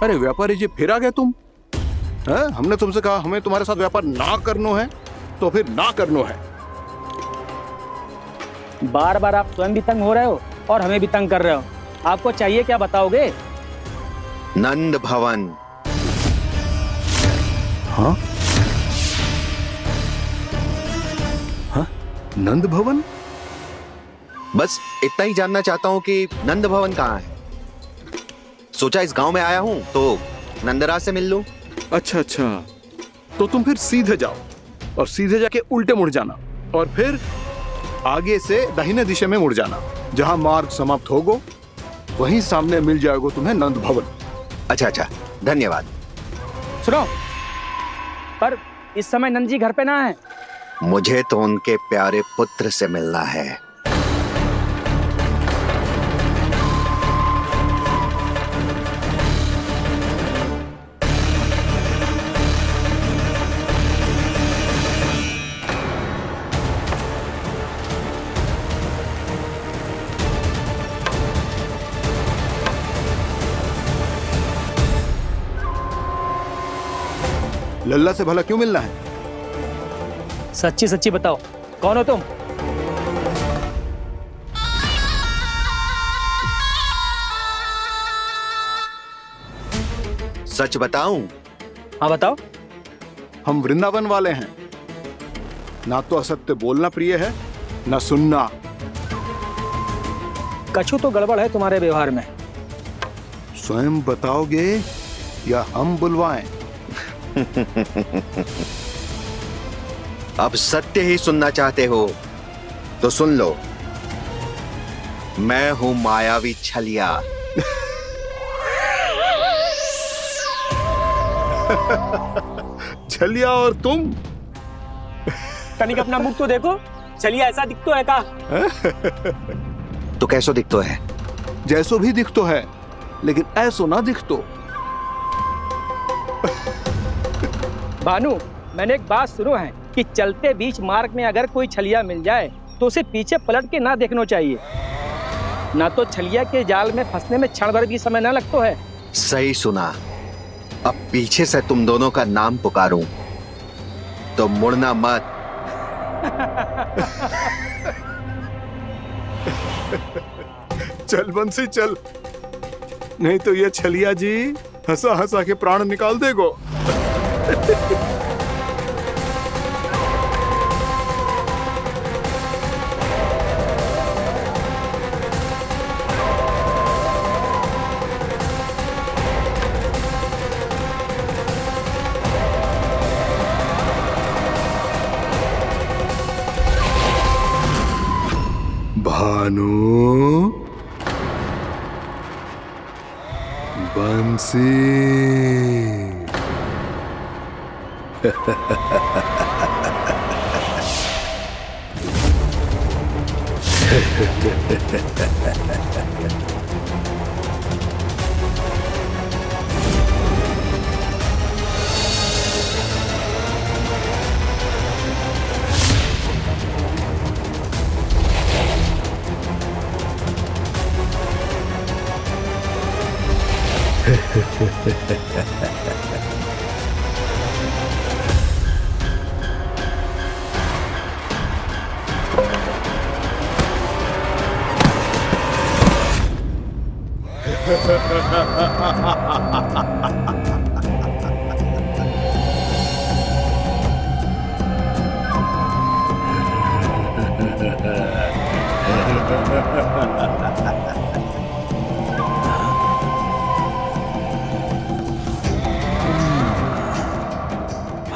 अरे व्यापारी जी, फिर आ गए तुम? है? हमने तुमसे कहा हमें तुम्हारे साथ व्यापार ना करनो है, तो फिर ना करनो है। बार बार आप स्वयं भी तंग हो रहे हो और हमें भी तंग कर रहे हो। आपको चाहिए क्या, बताओगे? नंद भवन। हाँ? हाँ? नंद भवन? बस इतना ही जानना चाहता हूँ कि नंद भवन कहाँ है। सोचा इस गांव में आया हूँ तो नंदराज से मिल लूं। अच्छा अच्छा, तो तुम फिर सीधे जाओ और सीधे जाके उल्टे मुड़ जाना और फिर आगे से दाहिने दिशा में मुड़ जाना। जहां मार्ग समाप्त होगो वहीं सामने मिल जाएगा तुम्हें नंद भवन। अच्छा अच्छा, धन्यवाद। सुनो, पर इस समय नंद जी घर पे ना है। मुझे तो उनके प्यारे पुत्र से मिलना है। लल्ला से भला क्यों मिलना है? सच्ची सच्ची बताओ, कौन हो तुम? सच बताऊं? हाँ बताओ। हम वृंदावन वाले हैं। ना तो असत्य बोलना प्रिय है, ना सुनना। कछु तो गड़बड़ है तुम्हारे व्यवहार में। स्वयं बताओगे या हम बुलवाएं? अब सत्य ही सुनना चाहते हो तो सुन लो। मैं हूं मायावी छलिया। छलिया और तुम? कनिक अपना मुख तो देखो, चलिए ऐसा दिखतो है का? तो कैसो दिखतो है? जैसो भी दिखतो है, लेकिन ऐसो ना दिखतो। भानु, मैंने एक बात सुनो है कि चलते बीच मार्ग में अगर कोई छलिया मिल जाए तो उसे पीछे पलट के ना देखना चाहिए। ना तो छलिया के जाल में फंसने में क्षण भर भी समय ना लगता है। सही सुना। अब पीछे से तुम दोनों का नाम पुकारूं तो मुड़ना मत। चल बंसी चल, नहीं तो ये छलिया जी हंसा हंसा के प्राण निकाल देगो। भानु, बंसी।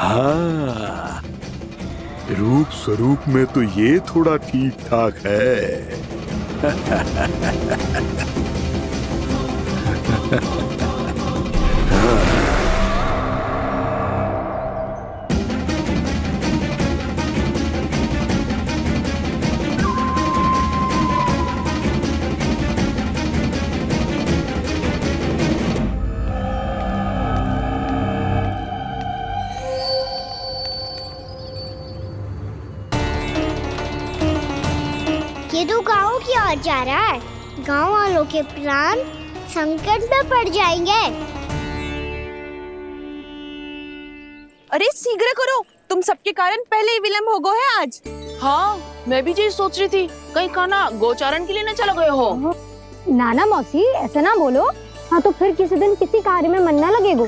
हाँ, रूप स्वरूप में तो ये थोड़ा ठीक ठाक है। ये तो गाँव की ओर जा रहा है। गाँव वालों के प्राण संकट में पड़ जाएंगे। धीरे करो, तुम सबके कारण पहले ही विलम्ब हो गो है आज। हाँ, मैं भी यही सोच रही थी, कहीं कान्हा गोचारण के लिए न चला गए हो। नाना मौसी ऐसा ना बोलो। हाँ तो फिर किसी दिन किसी कार्य में मन ना लगेगा।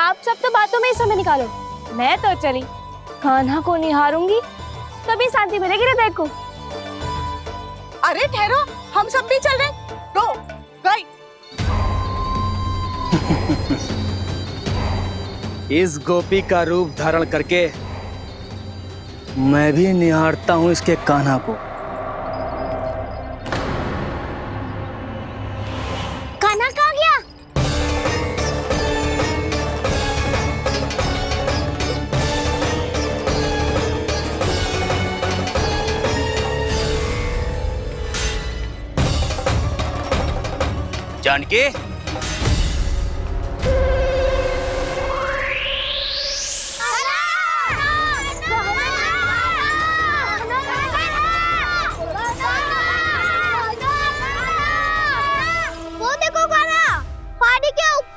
आप सब तो बातों में ही समय निकालो। मैं तो चली कान्हा को निहारूंगी, तभी शांति मिलेगी हृदय को। अरे ठहरो, हम सब भी चल रहे। रो गई। इस गोपी का रूप धारण करके मैं भी निहारता हूँ इसके कान्हा को। कान्हा कहाँ गया? जानकी, वो देखो कान्हा, पहाड़ी के ऊपर।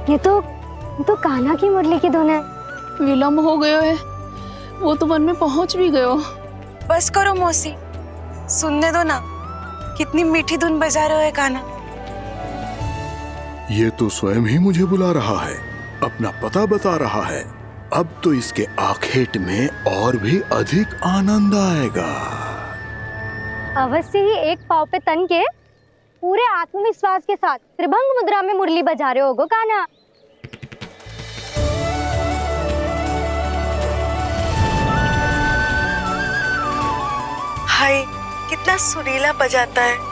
ये तो कान्हा की मुरली की धुन है। विलम्ब हो गयो है, वो तो वन में पहुंच भी गयो। बस करो मौसी, सुनने दो ना, कितनी मीठी धुन बजा रहे हो कान्हा। ये तो स्वयं ही मुझे बुला रहा है, अपना पता बता रहा है। अब तो इसके आखेट में और भी अधिक आनंद आएगा। अवश्य ही एक पाव पे तन के पूरे आत्मविश्वास के साथ त्रिभंग मुद्रा में मुरली बजा रहे होगो कान्हा। हाय, कितना सुरीला बजाता है।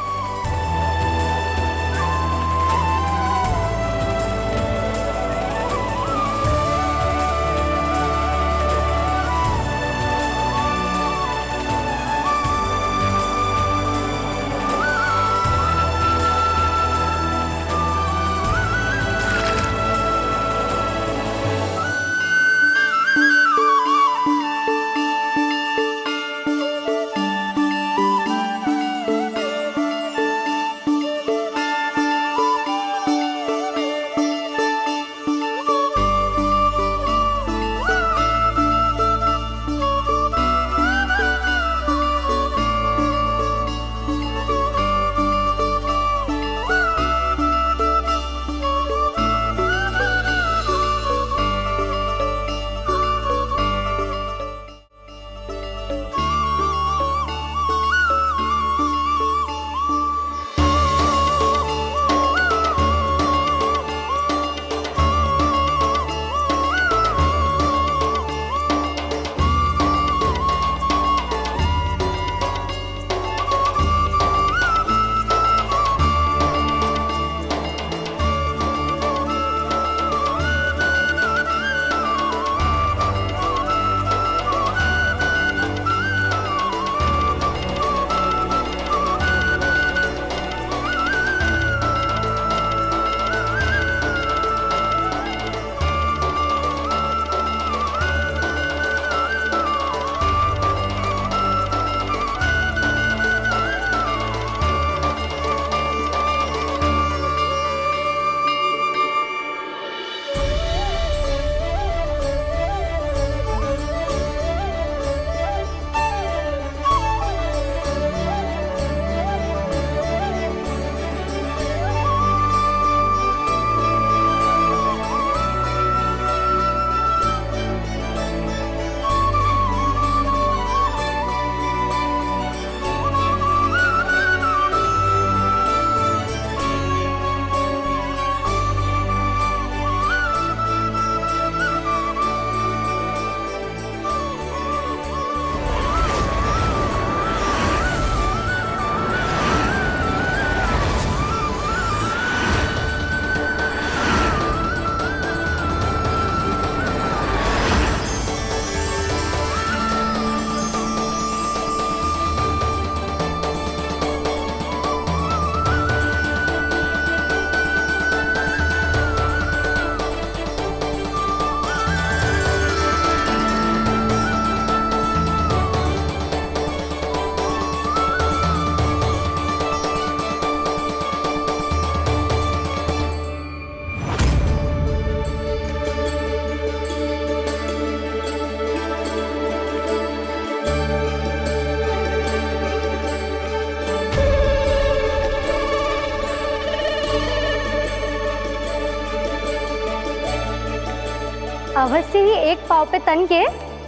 सुबह से ही एक पाँव पे तन के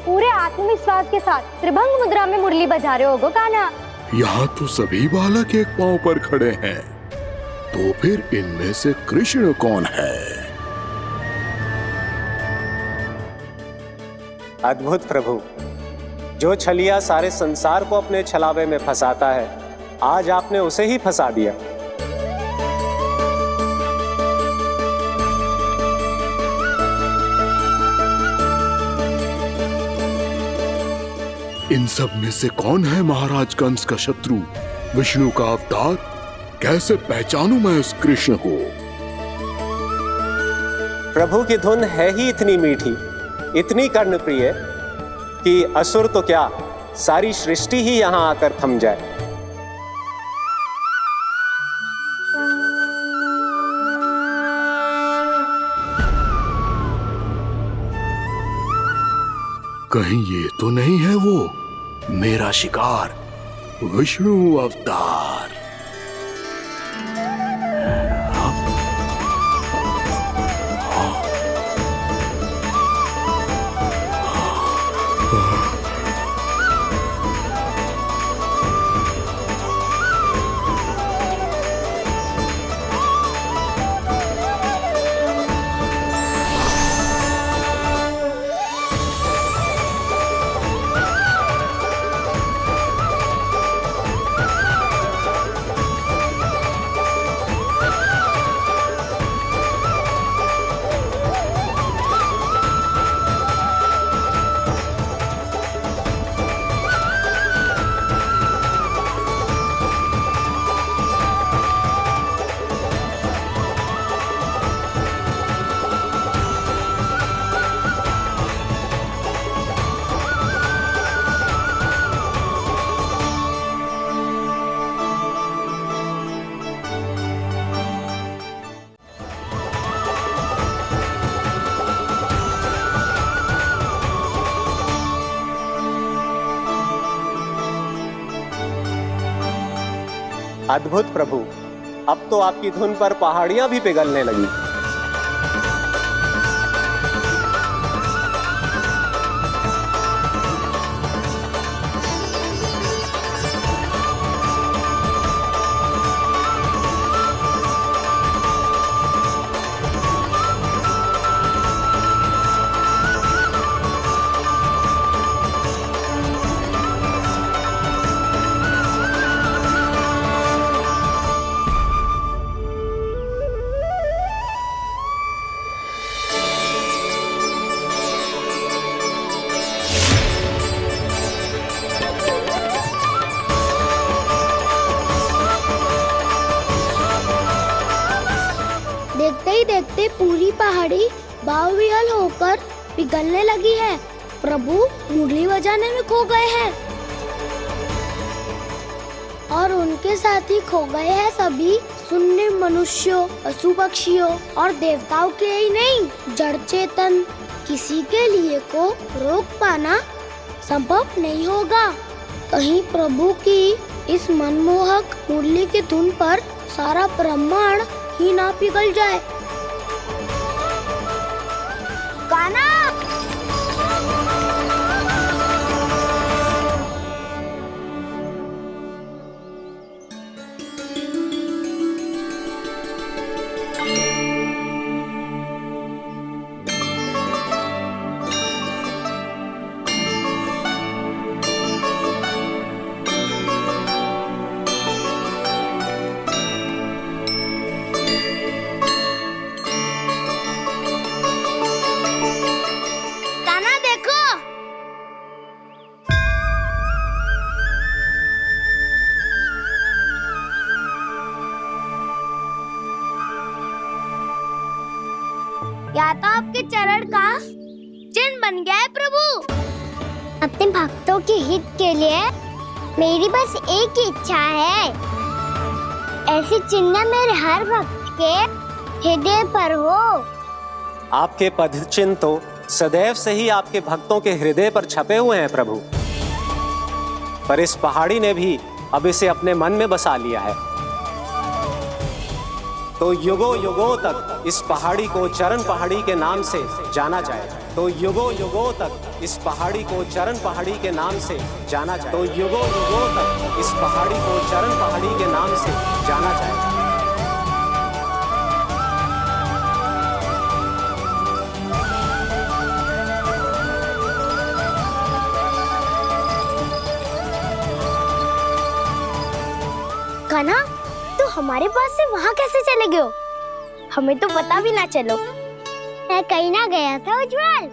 पूरे आत्मविश्वास के साथ त्रिभंग मुद्रा में मुरली बजा रहे हो गो कान्हा। यहाँ तो सभी बालक एक पांव पर खड़े हैं, तो फिर इनमें से कृष्ण कौन है? अद्भुत प्रभु, जो छलिया सारे संसार को अपने छलावे में फंसाता है, आज आपने उसे ही फंसा दिया। इन सब में से कौन है महाराज कंस का शत्रु, विष्णु का अवतार? कैसे पहचानूं मैं उस कृष्ण को? प्रभु की धुन है ही इतनी मीठी, इतनी कर्णप्रिय कि असुर तो क्या, सारी सृष्टि ही यहां आकर थम जाए। कहीं ये तो नहीं है वो मेरा शिकार, विष्णु अवतार? अद्भुत प्रभु, अब तो आपकी धुन पर पहाड़ियां भी पिघलने लगी। देखते ही देखते पूरी पहाड़ी बाहुविहल होकर पिघलने लगी है। प्रभु मुरली बजाने में खो गए हैं और उनके साथ ही खो गए हैं सभी सुनने मनुष्यों, पशु पक्षियों और देवताओं के ही नहीं, जड़ चेतन किसी के लिए को रोक पाना संभव नहीं होगा। कहीं प्रभु की इस मनमोहक मुरली की धुन पर सारा ब्रह्मांड ही ना पिघल जाए। कान्हा! या तो आपके चरण का चिन्ह बन गया है प्रभु। अपने भक्तों के हित के लिए मेरी बस एक ही इच्छा है, ऐसी चिन्ह मेरे हर भक्त के हृदय पर हो। आपके पद चिन्ह तो सदैव से ही आपके भक्तों के हृदय पर छपे हुए हैं प्रभु, पर इस पहाड़ी ने भी अब इसे अपने मन में बसा लिया है। तो युगों युगों तक इस पहाड़ी को चरण पहाड़ी के नाम से जाना जाएगा। तो युगों युगों तक इस पहाड़ी को चरण पहाड़ी के नाम से जाना जाए। तो युगों युगों तक इस पहाड़ी को चरण पहाड़ी के नाम से जाना जाएगा। कान्हा, तो हमारे पास से वहाँ कैसे चले गए हो? हमें तो पता भी ना चलो। मैं कहीं ना गया था उज्जवल,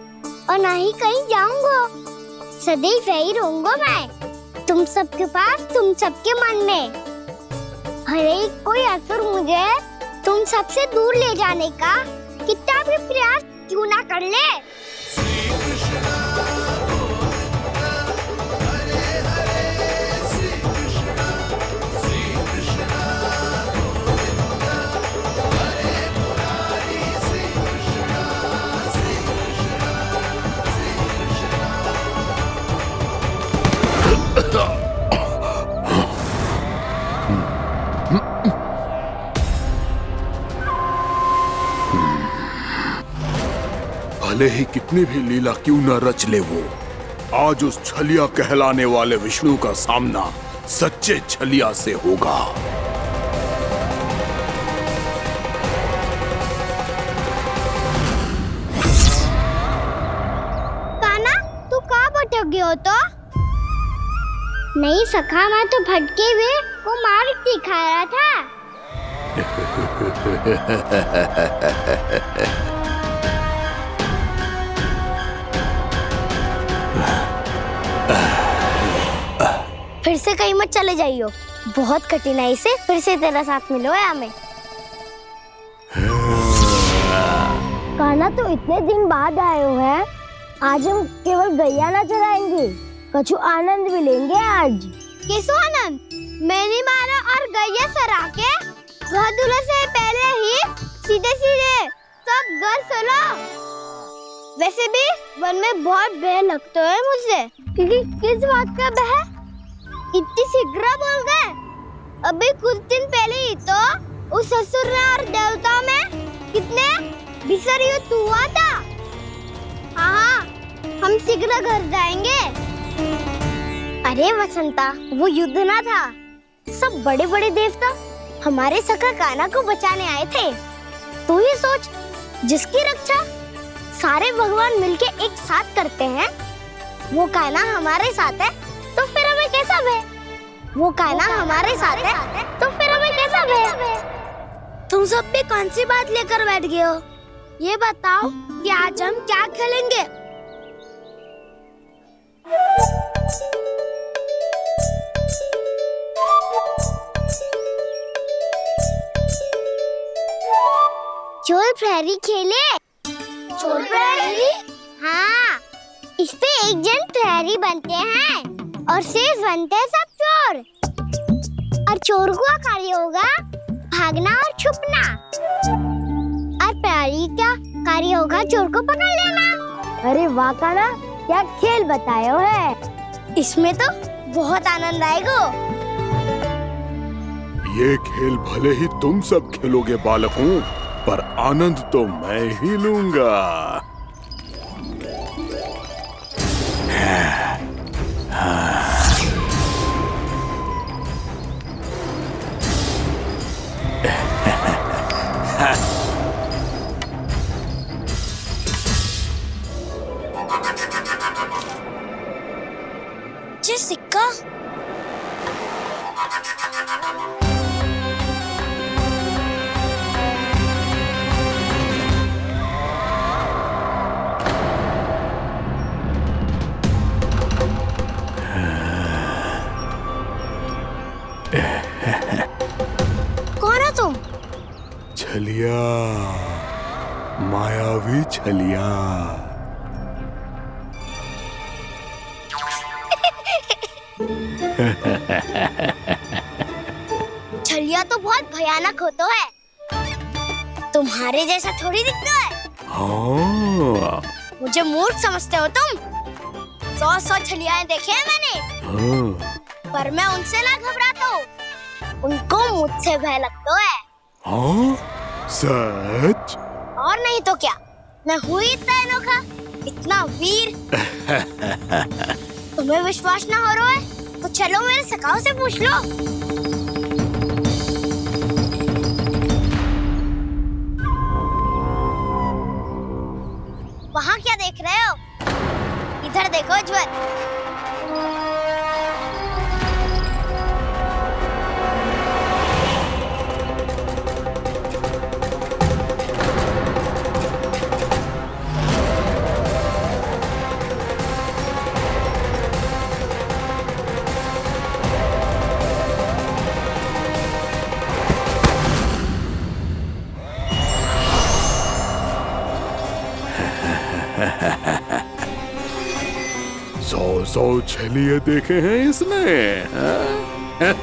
और ना ही कहीं जाऊंगा। सदैव यही रहूंगा मैं, तुम सबके पास, तुम सबके मन में। भले ही कोई असुर मुझे तुम सबसे दूर ले जाने का कितना भी प्रयास क्यों ना कर ले। भले ही कितनी भी लीला क्यों न रच ले वो, आज उस छलिया कहलाने वाले विष्णु का सामना सच्चे छलिया से होगा। कान्हा, तू कहाँ भटक गए हो? तो नहीं सखा, मैं तो भटके हुए को मार्ग दिखा रहा था। फिर से कहीं मत चले जाइयो, बहुत कठिनाई से फिर से तेरा साथ मिलो है हमें। कान्हा, तो इतने दिन बाद आए हो हैं, आज हम केवल गैया ना चराएंगे, कछु आनंद भी लेंगे आज। कैसो आनंद? मैंने मारा और गैया चरा के घर दूल्हे से पहले ही सीधे सीधे सब घर चलो। वैसे भी वन में बहुत भय लगता है मुझे, क्योंकि किस बात का भय? इतनी शीघ्र बोल गए। अभी कुछ दिन पहले ही तो उस असुर और देवता में कितने भीषण युद्ध हुआ था। हाँ, हम शीघ्र घर जाएंगे। अरे वसंता, वो युद्ध ना था, सब बड़े बड़े देवता हमारे सखा कान्हा को बचाने आए थे। तू ही सोच, जिसकी रक्षा सारे भगवान मिलके एक साथ करते हैं, वो कान्हा हमारे साथ है, तो फिर हमें कैसा भय? वो कान्हा हमारे साथ है, तो फिर हमें कैसा भय? तुम सब भी कौन सी बात लेकर बैठ गए हो? ये बताओ कि आज हम क्या खेलेंगे? चोर प्रहरी खेले? चोर प्रहरी? हाँ, इस पे एक जन प्रहरी बनते हैं और शेष बनते हैं सब चोर। और चोर का कार्य होगा भागना और छुपना, और प्रहरी का कार्य होगा चोर को पकड़ लेना। अरे वाह कान्हा, क्या खेल बताए हो है। इसमें तो बहुत आनंद आएगा। ये खेल भले ही तुम सब खेलोगे बालकों, पर आनंद तो मैं ही लूंगा। ये सिक्का कौन है तुम? छलिया, मायावी छलिया। छलिया तो बहुत भयानक होता है, तुम्हारे जैसा थोड़ी दिखता है। हाँ। मुझे मूर्ख समझते हो तुम? 100 छलियाएं देखे हैं मैंने। हाँ। पर मैं उनसे ना घबराता हूँ, उनको मुझसे भय लगता है। हाँ? सच? और नहीं तो क्या, मैं हूँ इतना अनोखा इतना वीर। तुम्हें विश्वास ना हो रहा है तो चलो मेरे सखाओं से पूछ लो। वहाँ क्या देख रहे हो? इधर देखो उज्जवल। सौ छलिए देखे हैं इसने, हाँ?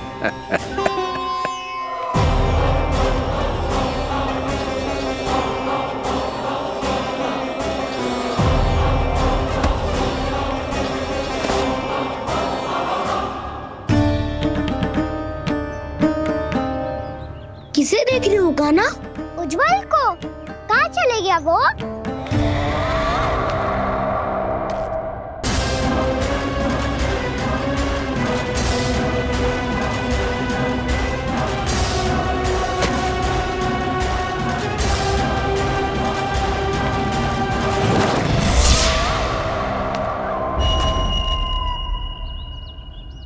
किसे देख रही हो कान्हा? उज्जवल को। कहाँ चले गया वो?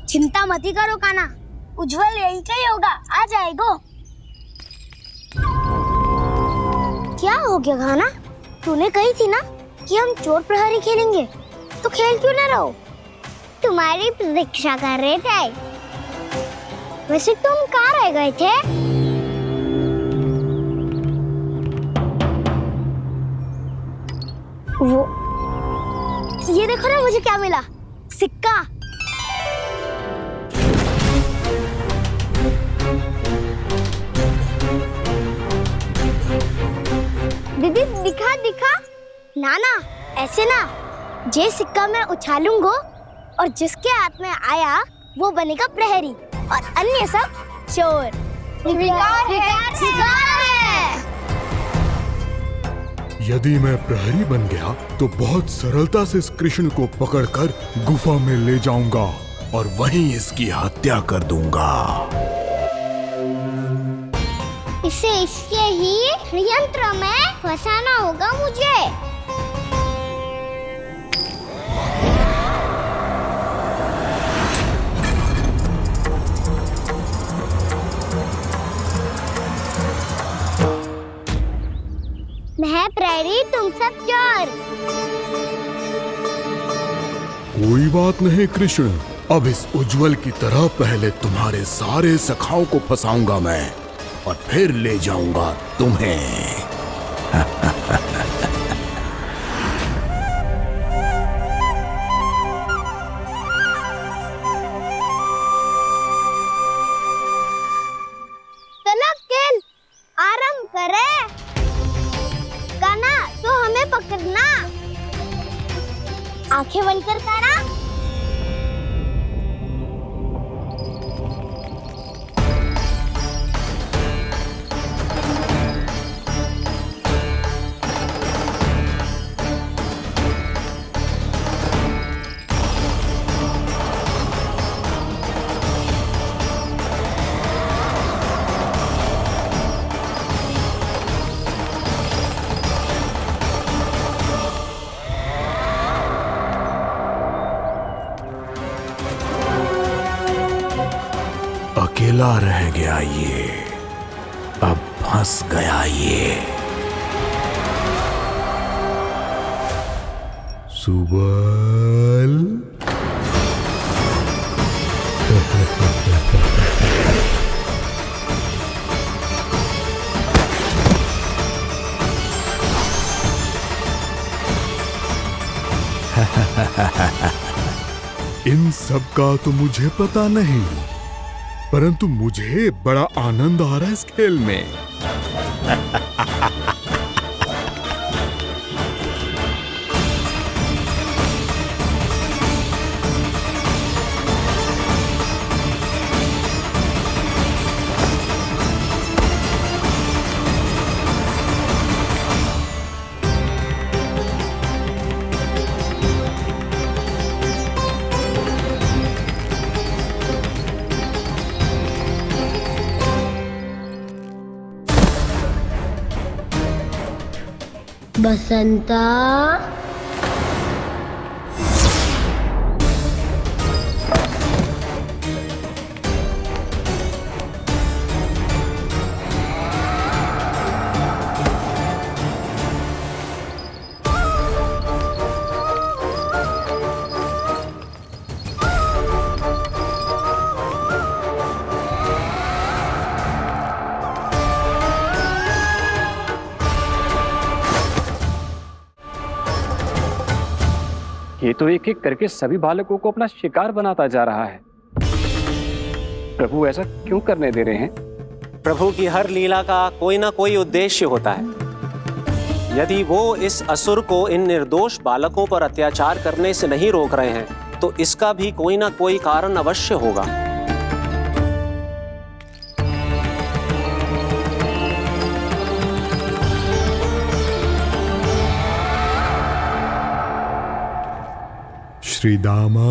चिंता मत करो कान्हा, उज्जवल यही का ही होगा, आ जाएगा। क्या हो गया कान्हा? तूने कही थी ना कि हम चोर प्रहरी खेलेंगे, तो खेल क्यों ना रहो? तुम्हारी प्रतीक्षा कर रहे थे। वैसे तुम कहाँ रह गए थे? वो ये देखो ना, मुझे क्या मिला, सिक्का। दीदी दिखा दिखा। ना ना, ऐसे ना, जे सिक्का मैं उछालूंगा और जिसके हाथ में आया वो बनेगा प्रहरी और अन्य सब चोर। शिकार है। यदि मैं प्रहरी बन गया तो बहुत सरलता से इस कृष्ण को पकड़कर गुफा में ले जाऊंगा और वहीं इसकी हत्या कर दूंगा। इसे इसके ही यंत्र में फंसाना होगा मुझे। मैं प्रहरी, तुम सब चोर। कोई बात नहीं कृष्ण, अब इस उज्जवल की तरह पहले तुम्हारे सारे सखाओं को फंसाऊंगा मैं और फिर ले जाऊंगा तुम्हें। चलो खेल आरंभ करें। कान्हा तो हमें पकड़ना। आंखें बंद कर कान्हा। अकेला रह गया ये, अब फंस गया ये। सुबल इन सब का तो मुझे पता नहीं, परंतु मुझे बड़ा आनंद आ रहा है इस खेल में। बसंता, ये तो एक एक करके सभी बालकों को अपना शिकार बनाता जा रहा है। प्रभु ऐसा क्यों करने दे रहे हैं? प्रभु की हर लीला का कोई ना कोई उद्देश्य होता है। यदि वो इस असुर को इन निर्दोष बालकों पर अत्याचार करने से नहीं रोक रहे हैं तो इसका भी कोई ना कोई कारण अवश्य होगा। श्री दामा,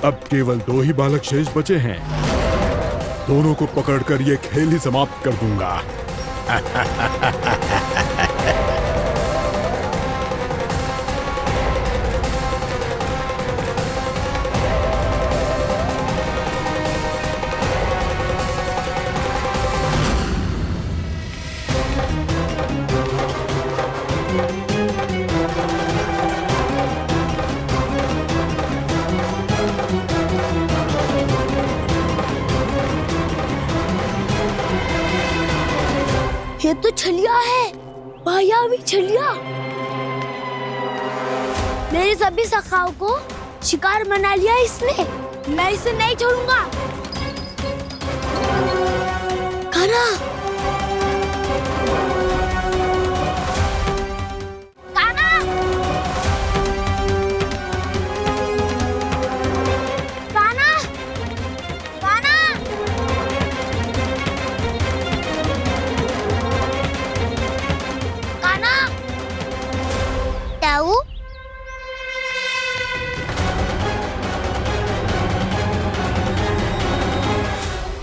अब केवल 2 ही बालक शेष बचे हैं। दोनों को पकड़कर ये खेल ही समाप्त कर दूंगा। ये तो छलिया है, मायावी छलिया। मेरे सभी सखाओं को शिकार बना लिया इसने। मैं इसे नहीं छोड़ूंगा। कान्हा, कान्हा, कान्हा, कान्हा। कान्हा, ताऊ,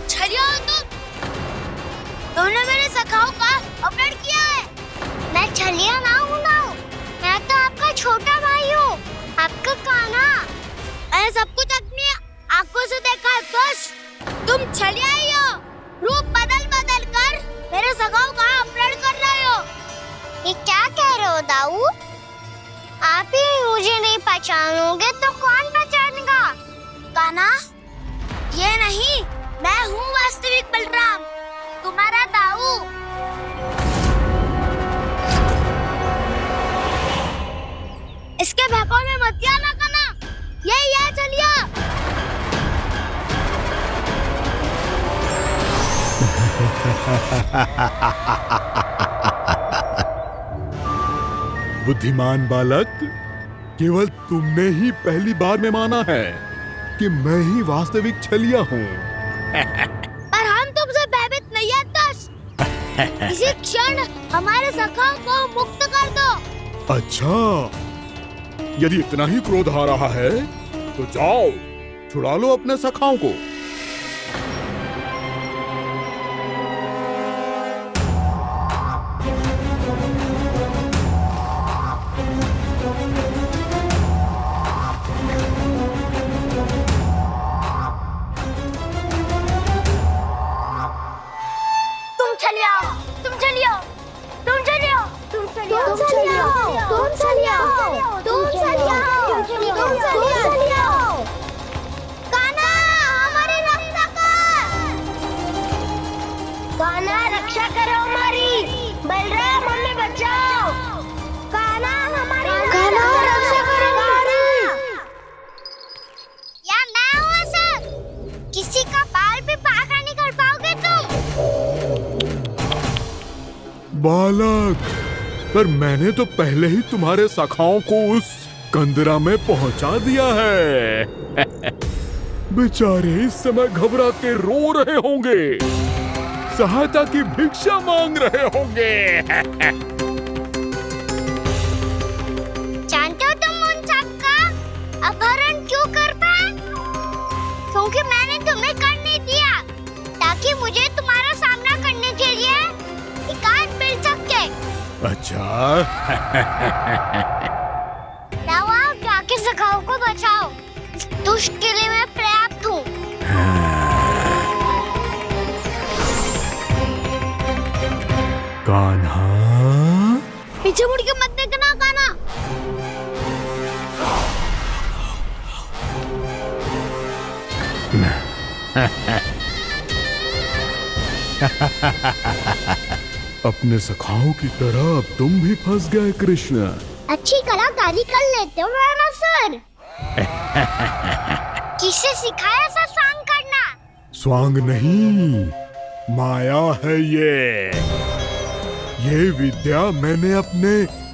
छलिया हो तुम। तुमने मेरे सखाओं का अपहरण किया है। मैं छलिया ना हूँ मैं तो आपका छोटा भाई हूँ, आपका कान्हा। मैंने सब कुछ अपनी आंखों से देखा है। बस तुम छलिया ही हो। रूप बदल बदल कर मेरे सखाओं का अपहरण कर रहे हो। ये क्या कह रहे हो दाऊ? आप ही मुझे नहीं पहचानोगे तो कौन पहचानेगा? कान्हा, ये नहीं, मैं हूँ वास्तविक बलराम, तुम्हारा दाऊ। इसके भैकों में मत आना कान्हा, ये चलिए। बुद्धिमान बालक, केवल तुमने ही पहली बार में माना है कि मैं ही वास्तविक छलिया हूँ। पर हम तुमसे भयभीत नहीं है दश। इसी क्षण हमारे सखाओं को मुक्त कर दो। अच्छा, यदि इतना ही क्रोध आ रहा है तो जाओ छुड़ा लो अपने सखाओं को। तुम चलिए आओ, तुम चलिए आओ, तुम चलिए आओ, तुम चलिए आओ, तुम चलिए आओ, तुम चलिए आओ, तुम चलिए आओ, तुम चलिए आओ। कान्हा, हमारी रक्षा कर। कान्हा, रक्षा करो हमारी। बलराम, हमें बचाओ। कान्हा, हमारी रक्षा करो हमारी। या मैं हूँ सर। किसी का बाल भी पाका नहीं कर पाओगे तुम। बालक, पर मैंने तो पहले ही तुम्हारे सखाओं को उस कंदरा में पहुंचा दिया है। बेचारे इस समय घबरा के रो रहे होंगे, सहायता की भिक्षा मांग रहे होंगे। जानते हो तुम उन सबका अपहरण क्यों कर पाए? क्योंकि मैंने तुम्हें कर नहीं दिया, ताकि मुझे तुम्हारा सामना करने के लिए एकांत मिल सके। अच्छा। जाओ जाके सखाओं को बचाओ। इस दुष्ट के लिए मैं पर्याप्त हूँ। कान्हा, पीछे मुड़ के मत देखना कान्हा। अपने सखाओं की तरह अब तुम भी फंस गए कृष्ण। अच्छी कलाकारी कर लेते हो ना सर। किसे सिखाया ऐसा स्वांग करना? स्वांग नहीं, माया है ये विद्या मैंने अपने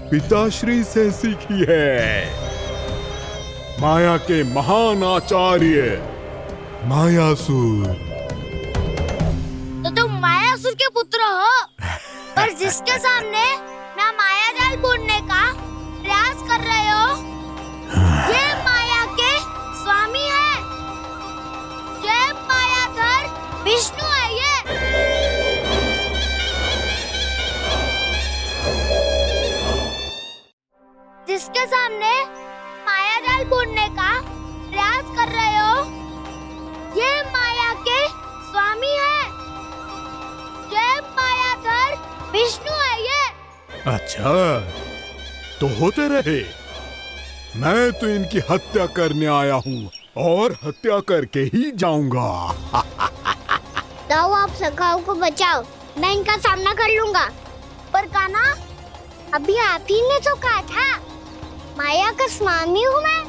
पिताश्री से सीखी है। माया के महान आचार्य मायासुर। तो तुम मायासुर के पुत्र हो, पर जिसके सामने ना माया जाल बुनने का प्रयास कर रहे हो, ये माया के स्वामी है। ये मायाधर विष्णु है। ये जिसके सामने माया जाल बुनने का प्रयास कर रहे हो, ये माया के स्वामी है। ये मायाधर विष्णु है। ये अच्छा, तो होते रहे। मैं तो इनकी हत्या करने आया हूँ और हत्या करके ही जाऊंगा। जाओ आप सखाओं को बचाओ, मैं इनका सामना कर लूंगा। पर कान्हा, अभी आप ही ने तो कहा था माया का स्वामी हूँ मैं।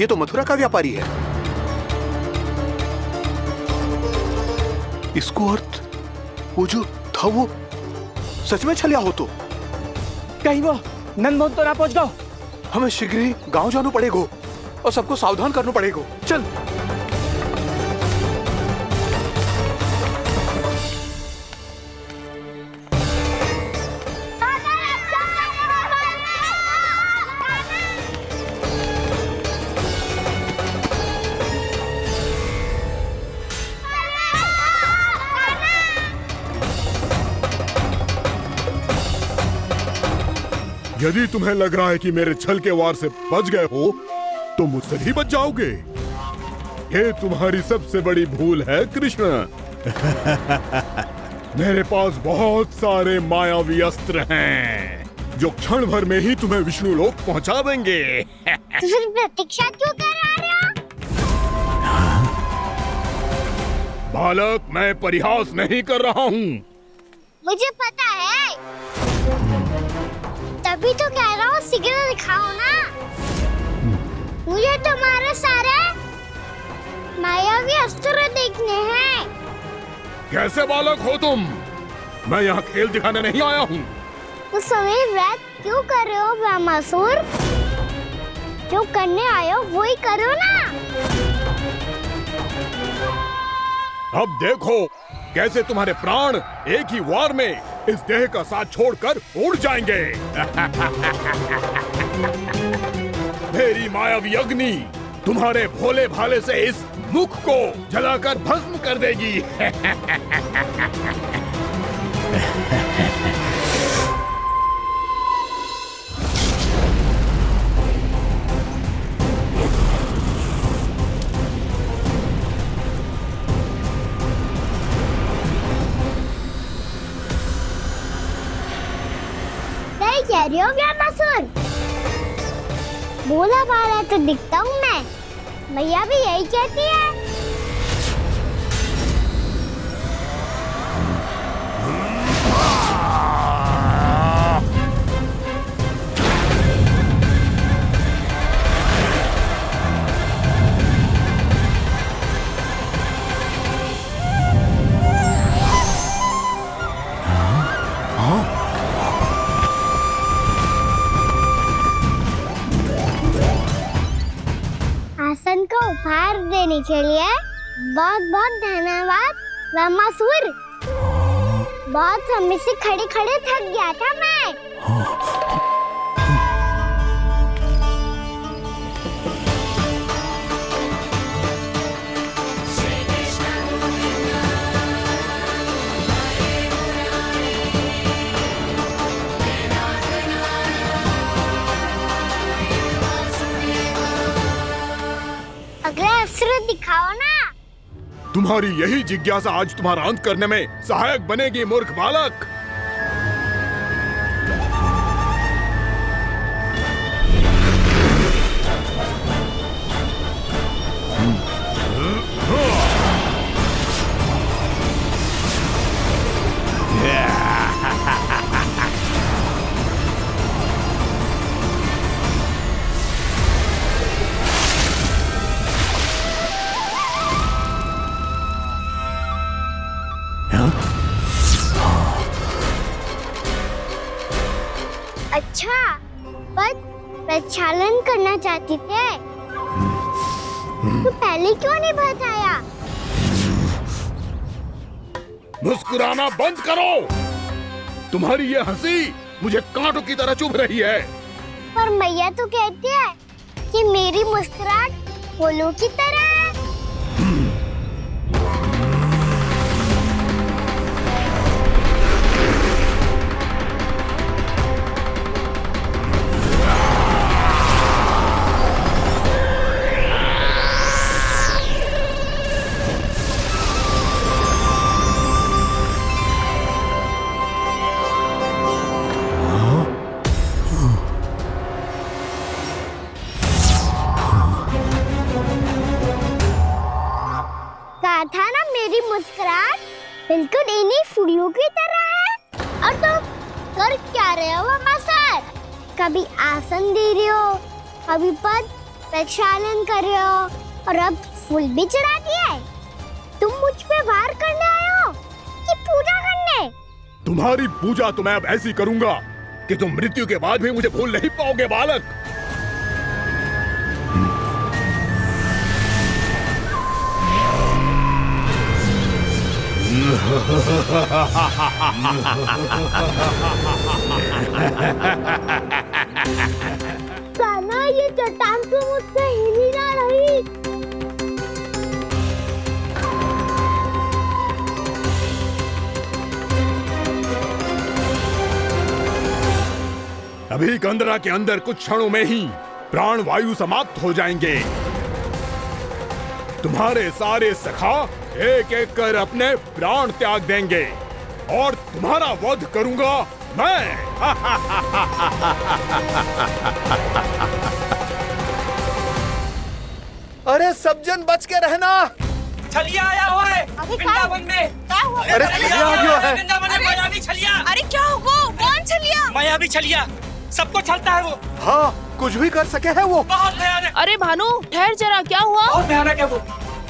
ये तो मथुरा का व्यापारी है। इसको अर्थ वो जो था वो सच में छलिया हो तो कहीं वो नंदभवन तो ना पहुंच गओ। हमें शीघ्र ही गांव जाना पड़ेगा और सबको सावधान करना पड़ेगा। चल। यदि तुम्हें लग रहा है कि मेरे छल के वार से बच गए हो तो मुझसे भी बच जाओगे। ये तुम्हारी सबसे बड़ी भूल है कृष्ण। मेरे पास बहुत सारे मायावी अस्त्र हैं जो क्षण भर में ही तुम्हें विष्णु लोक पहुंचा देंगे। तो फिर प्रतीक्षा क्यों कर रहे हो? बालक, मैं परिहास नहीं कर रहा हूँ। मुझे पता है, तभी तो कह रहा हूँ शीघ्र दिखाओ ना। मुझे तुम्हारे सारे मायावी अस्त्र देखने हैं। कैसे बालक हो तुम? मैं यहाँ खेल दिखाने नहीं आया हूँ। तो समय व्यर्थ क्यों कर रहे हो ब्रह्मासुर? जो करने आए हो वो ही करो ना। अब देखो कैसे तुम्हारे प्राण एक ही वार में इस देह का साथ छोड़कर उड़ जाएंगे। मेरी मायावी अग्नि तुम्हारे भोले भाले से इस मुख को जलाकर भस्म कर देगी। कह रही हो ब्रह्मासुर? बोला बाला तो दिखता हूँ मैं। मैया भी यही कहती है। आसन को उपहार देने के लिए बहुत बहुत धन्यवाद ब्रह्मासुर। बहुत समय से खड़े खड़े थक गया था मैं। अगला अस्त्र दिखाओ ना। तुम्हारी यही जिज्ञासा आज तुम्हारा अंत करने में सहायक बनेगी मूर्ख बालक। अच्छा, पर प्रक्षालन करना चाहती थे तो पहले क्यों नहीं बताया? मुस्कुराना बंद करो। तुम्हारी ये हंसी मुझे कांटों की तरह चुभ रही है। पर मैया तो कहती है कि मेरी मुस्कुराहट फूलों की तरह है। था ना मेरी मुस्कुराहट बिल्कुल इन्हीं फूलों की तरह है। और तुम कर क्या रहे हो ब्रह्मासुर? कभी आसन दे रहे हो, कभी पद प्रक्षालन कर रहे हो और अब फूल भी चढ़ा दिए। तुम मुझ पे वार करने आए हो कि पूजा करने? तुम्हारी पूजा तो मैं अब ऐसी करूंगा कि तुम मृत्यु के बाद भी मुझे भूल नहीं पाओगे बालक। कान्हा, ये चट्टान तो मुझसे हिल ही ना रही। अभी कंदरा के अंदर कुछ क्षणों में ही प्राण वायु समाप्त हो जाएंगे। तुम्हारे सारे सखा एक एक कर अपने प्राण त्याग देंगे और तुम्हारा वध करूंगा मैं। अरे सब जन बच के रहना। छलिया आया हुआ है वृंदावन में। अरे छलिया आ गया है। वृंदावन में मायावी छलिया। अरे क्या हुआ? कौन छलिया? मायावी छलिया, सबको छलता है वो। हाँ, कुछ भी कर सके है वो। बहुत भयानक। अरे भानु, ठहर जरा, क्या हुआ? बहुत भयानक है वो।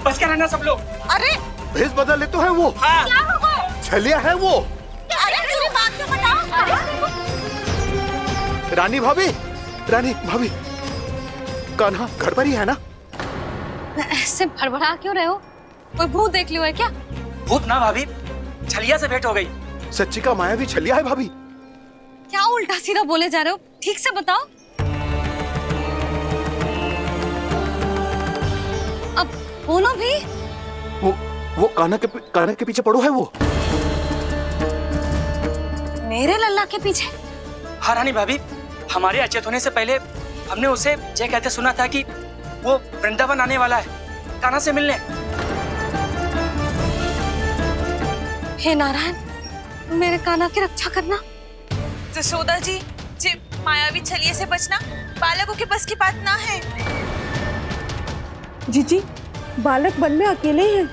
बच के रहना सब लोग। अरे भेष बदल ले तो है वो। हाँ। क्या होगा? छलिया है वो। अरे मेरी बात तो बताओ। रानी भाभी, रानी भाभी, कान्हा घर पर ही है ना? ऐसे भड़बड़ा क्यों रहे हो? कोई भूत देख लियो है क्या? भूत ना भाभी, छलिया से भेंट हो गई। सच्ची का माया भी छलिया है भाभी। क्या उल्टा सीधा बोले जा रहे हो? ठीक से बताओ। अब बोलो भी। वो कान्हा के पीछे पड़ो है वो। मेरे लल्ला के पीछे? हाँ रानी भाभी, हमारे अचेत होने से पहले हमने उसे ये कहते सुना था कि वो वृंदावन आने वाला है कान्हा से मिलने। हे नारायण, मेरे कान्हा की रक्षा करना। जसोदा जी, मायावी छलिए से बचना बालकों के बस की बात ना है। जीजी, बालक वन में अकेले हैं।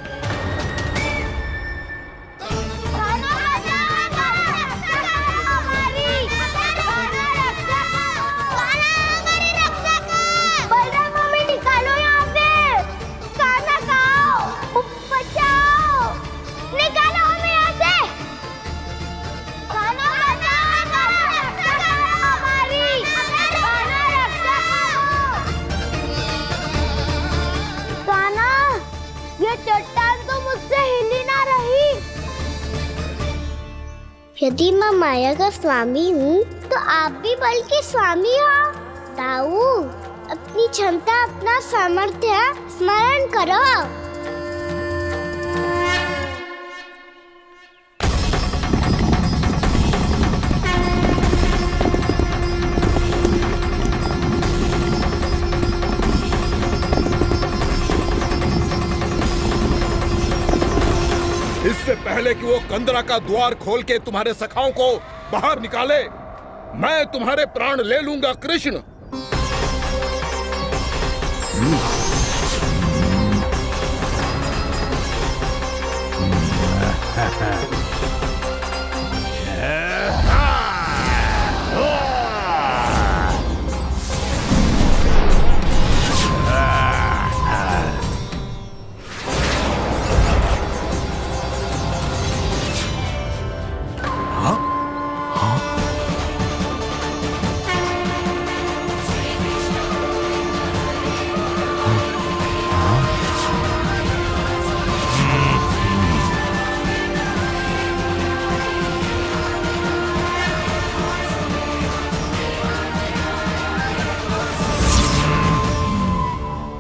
यदि मैं माया का स्वामी हूँ तो आप भी बल के स्वामी हो। ताऊ, अपनी क्षमता, अपना सामर्थ्य स्मरण करो। इससे पहले कि वो कंदरा का द्वार खोल के तुम्हारे सखाओं को बाहर निकाले, मैं तुम्हारे प्राण ले लूंगा कृष्ण।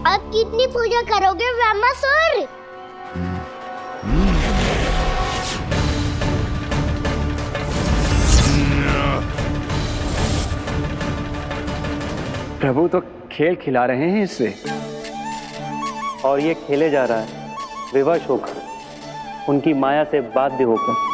अब कितनी पूजा करोगे ब्रह्मासुर? प्रभु तो खेल खिला रहे हैं इससे, और ये खेले जा रहा है विवश होकर, उनकी माया से बाध्य होकर।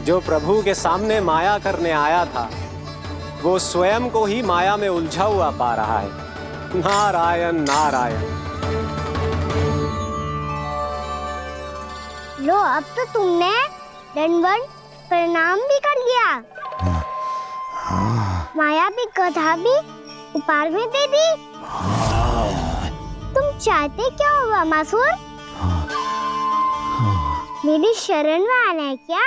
जो प्रभु के सामने माया करने आया था, वो स्वयं को ही माया में उलझा हुआ पा रहा है। नारायण नारायण। लो, अब तो तुमने दंडवत प्रणाम भी कर लिया। माया भी कथा भी उपहार में दे दी। तुम चाहते क्या हो ब्रह्मासुर? मेरी शरण में आना है क्या?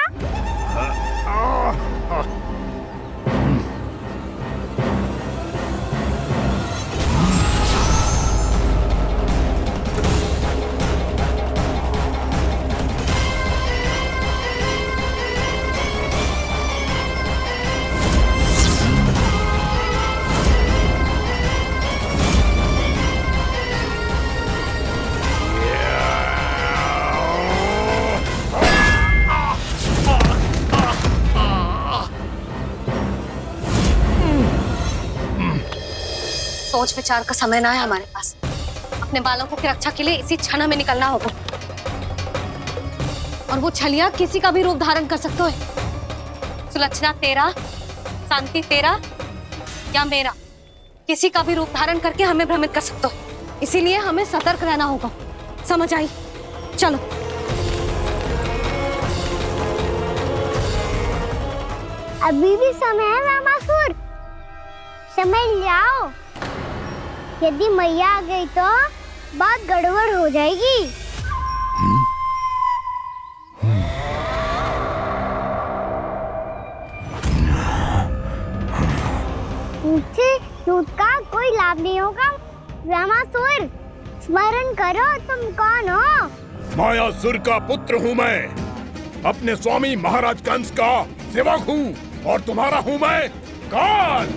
सोच विचार का समय ना है हमारे पास। अपने बालकों की रक्षा के लिए इसी क्षण हमें निकलना होगा। और वो छलिया किसी का भी रूप धारण कर सकते है। सुलक्षणा तेरा, शांति तेरा या मेरा, किसी का भी रूप धारण करके हमें भ्रमित कर सकते हो। इसीलिए हमें सतर्क रहना होगा। समझ आई? चलो। अभी भी समय है रामासुर, समझ जाओ। यदि मैया आ गई तो बात गड़बड़ हो जाएगी। मुझसे झूठ का कोई लाभ नहीं होगा। रामासुर, स्मरण करो तुम कौन हो। मायासुर का पुत्र हूँ मैं, अपने स्वामी महाराज कंस का सेवक हूँ, और तुम्हारा हूँ मैं काल।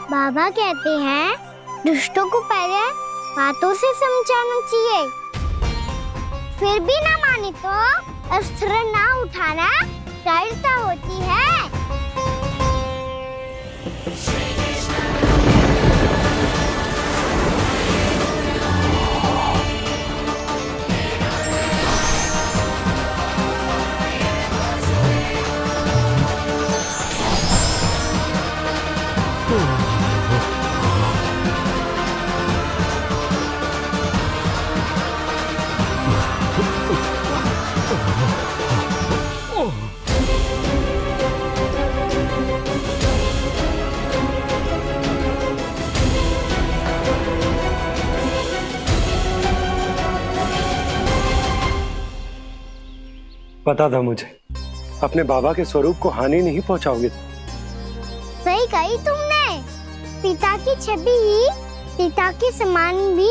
बाबा कहते हैं दुष्टों को पहले बातों से समझाना चाहिए, फिर भी ना माने तो अस्त्र ना उठाना दृढ़ता होती है। पता था मुझे, अपने बाबा के स्वरूप को हानि नहीं पहुंचाओगे। सही कही तुमने। पिता की छवि ही पिता के समान भी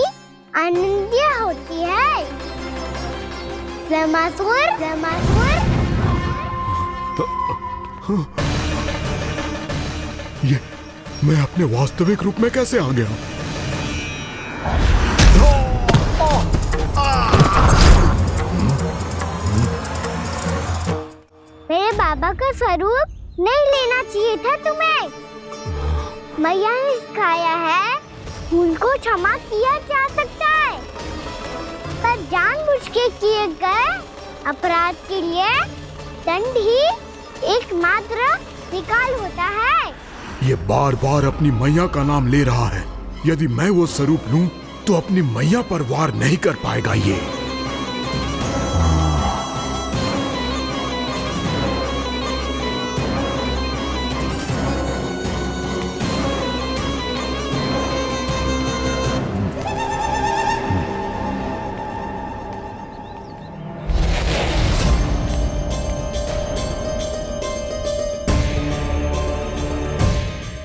अनन्य होती है। रामासुर, रामासुर। ये मैं अपने वास्तविक रूप में कैसे आ गया? मेरे बाबा का स्वरूप नहीं लेना चाहिए था तुम्हें। मैया ने सिखाया है भूल को क्षमा किया जा सकता है, पर जानबूझ के किए गए अपराध के लिए दंड ही एकमात्र निकाल होता है। ये बार बार अपनी मैया का नाम ले रहा है। यदि मैं वो स्वरूप लूं तो अपनी मैया पर वार नहीं कर पाएगा ये।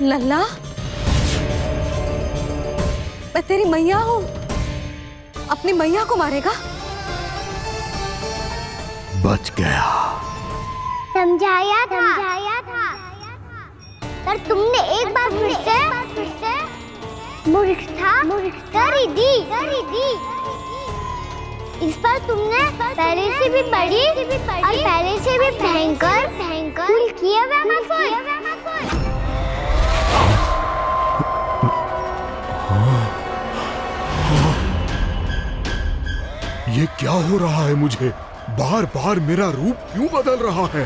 लल्ला, मैं तेरी मैया हूँ, अपनी मैया को मारेगा? बच गया। समझाया था, पर तुमने एक बार फिर से मूर्खता कर ही दी। इस पर तुमने पहले से भी बड़ी और पहले से भी भयंकर भूल किया रामासुर। ये क्या हो रहा है मुझे? बार बार मेरा रूप क्यों बदल रहा है?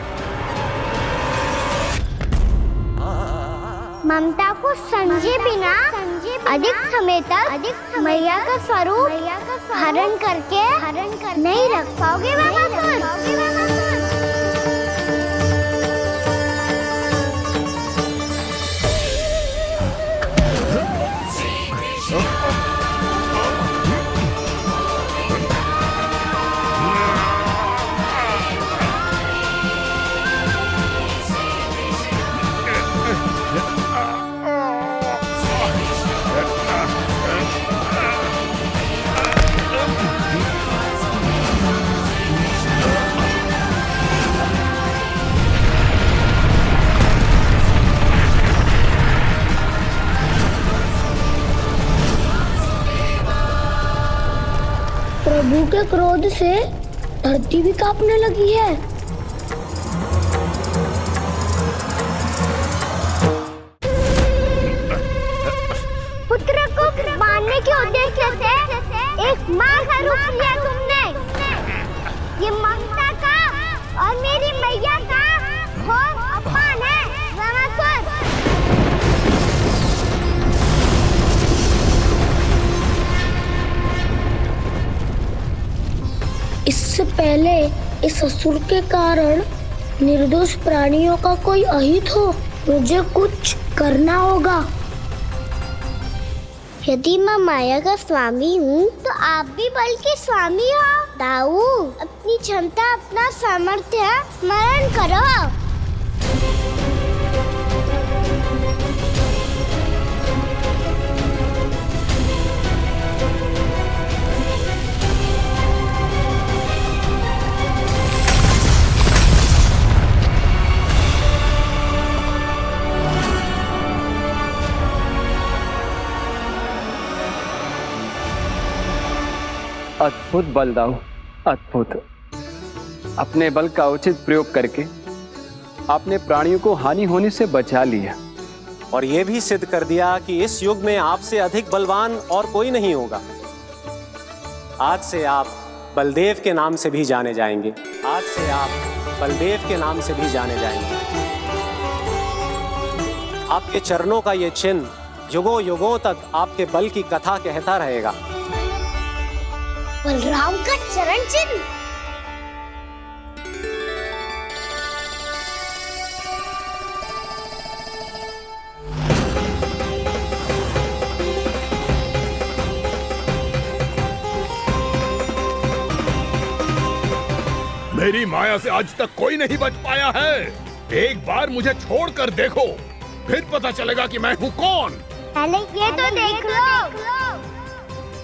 ममता को समझे बिना अधिक समय तक मैया का स्वरूप हरण करके नहीं रख पाओगे रामासुर। प्रभु के क्रोध से धरती भी कांपने लगी है। पुत्र को मारने के उद्देश्य से एक माँ का रूप लिया तुमने। ये ममता का और मेरी मैया का घोर अपमान है रामासुर। इससे पहले इस असुर के कारण निर्दोष प्राणियों का कोई अहित हो, मुझे कुछ करना होगा। यदि मैं माया का स्वामी हूँ तो आप भी बल के स्वामी हो। दाऊ, अपनी क्षमता अपना सामर्थ्य स्मरण करो। अद्भुत बलदाऊ, अद्भुत। अपने बल का उचित प्रयोग करके आपने प्राणियों को हानि होने से बचा लिया और यह भी सिद्ध कर दिया कि इस युग में आपसे अधिक बलवान और कोई नहीं होगा। आज से आप बलदेव के नाम से भी जाने जाएंगे। आज से आप बलदेव के नाम से भी जाने जाएंगे। आपके चरणों का ये चिन्ह युगों युगों तक आपके बल की कथा कहता रहेगा। बलराम का चरण चिन्ह। मेरी माया से आज तक कोई नहीं बच पाया है। एक बार मुझे छोड़कर देखो, फिर पता चलेगा कि मैं हूँ कौन। पहले ये तो देख लो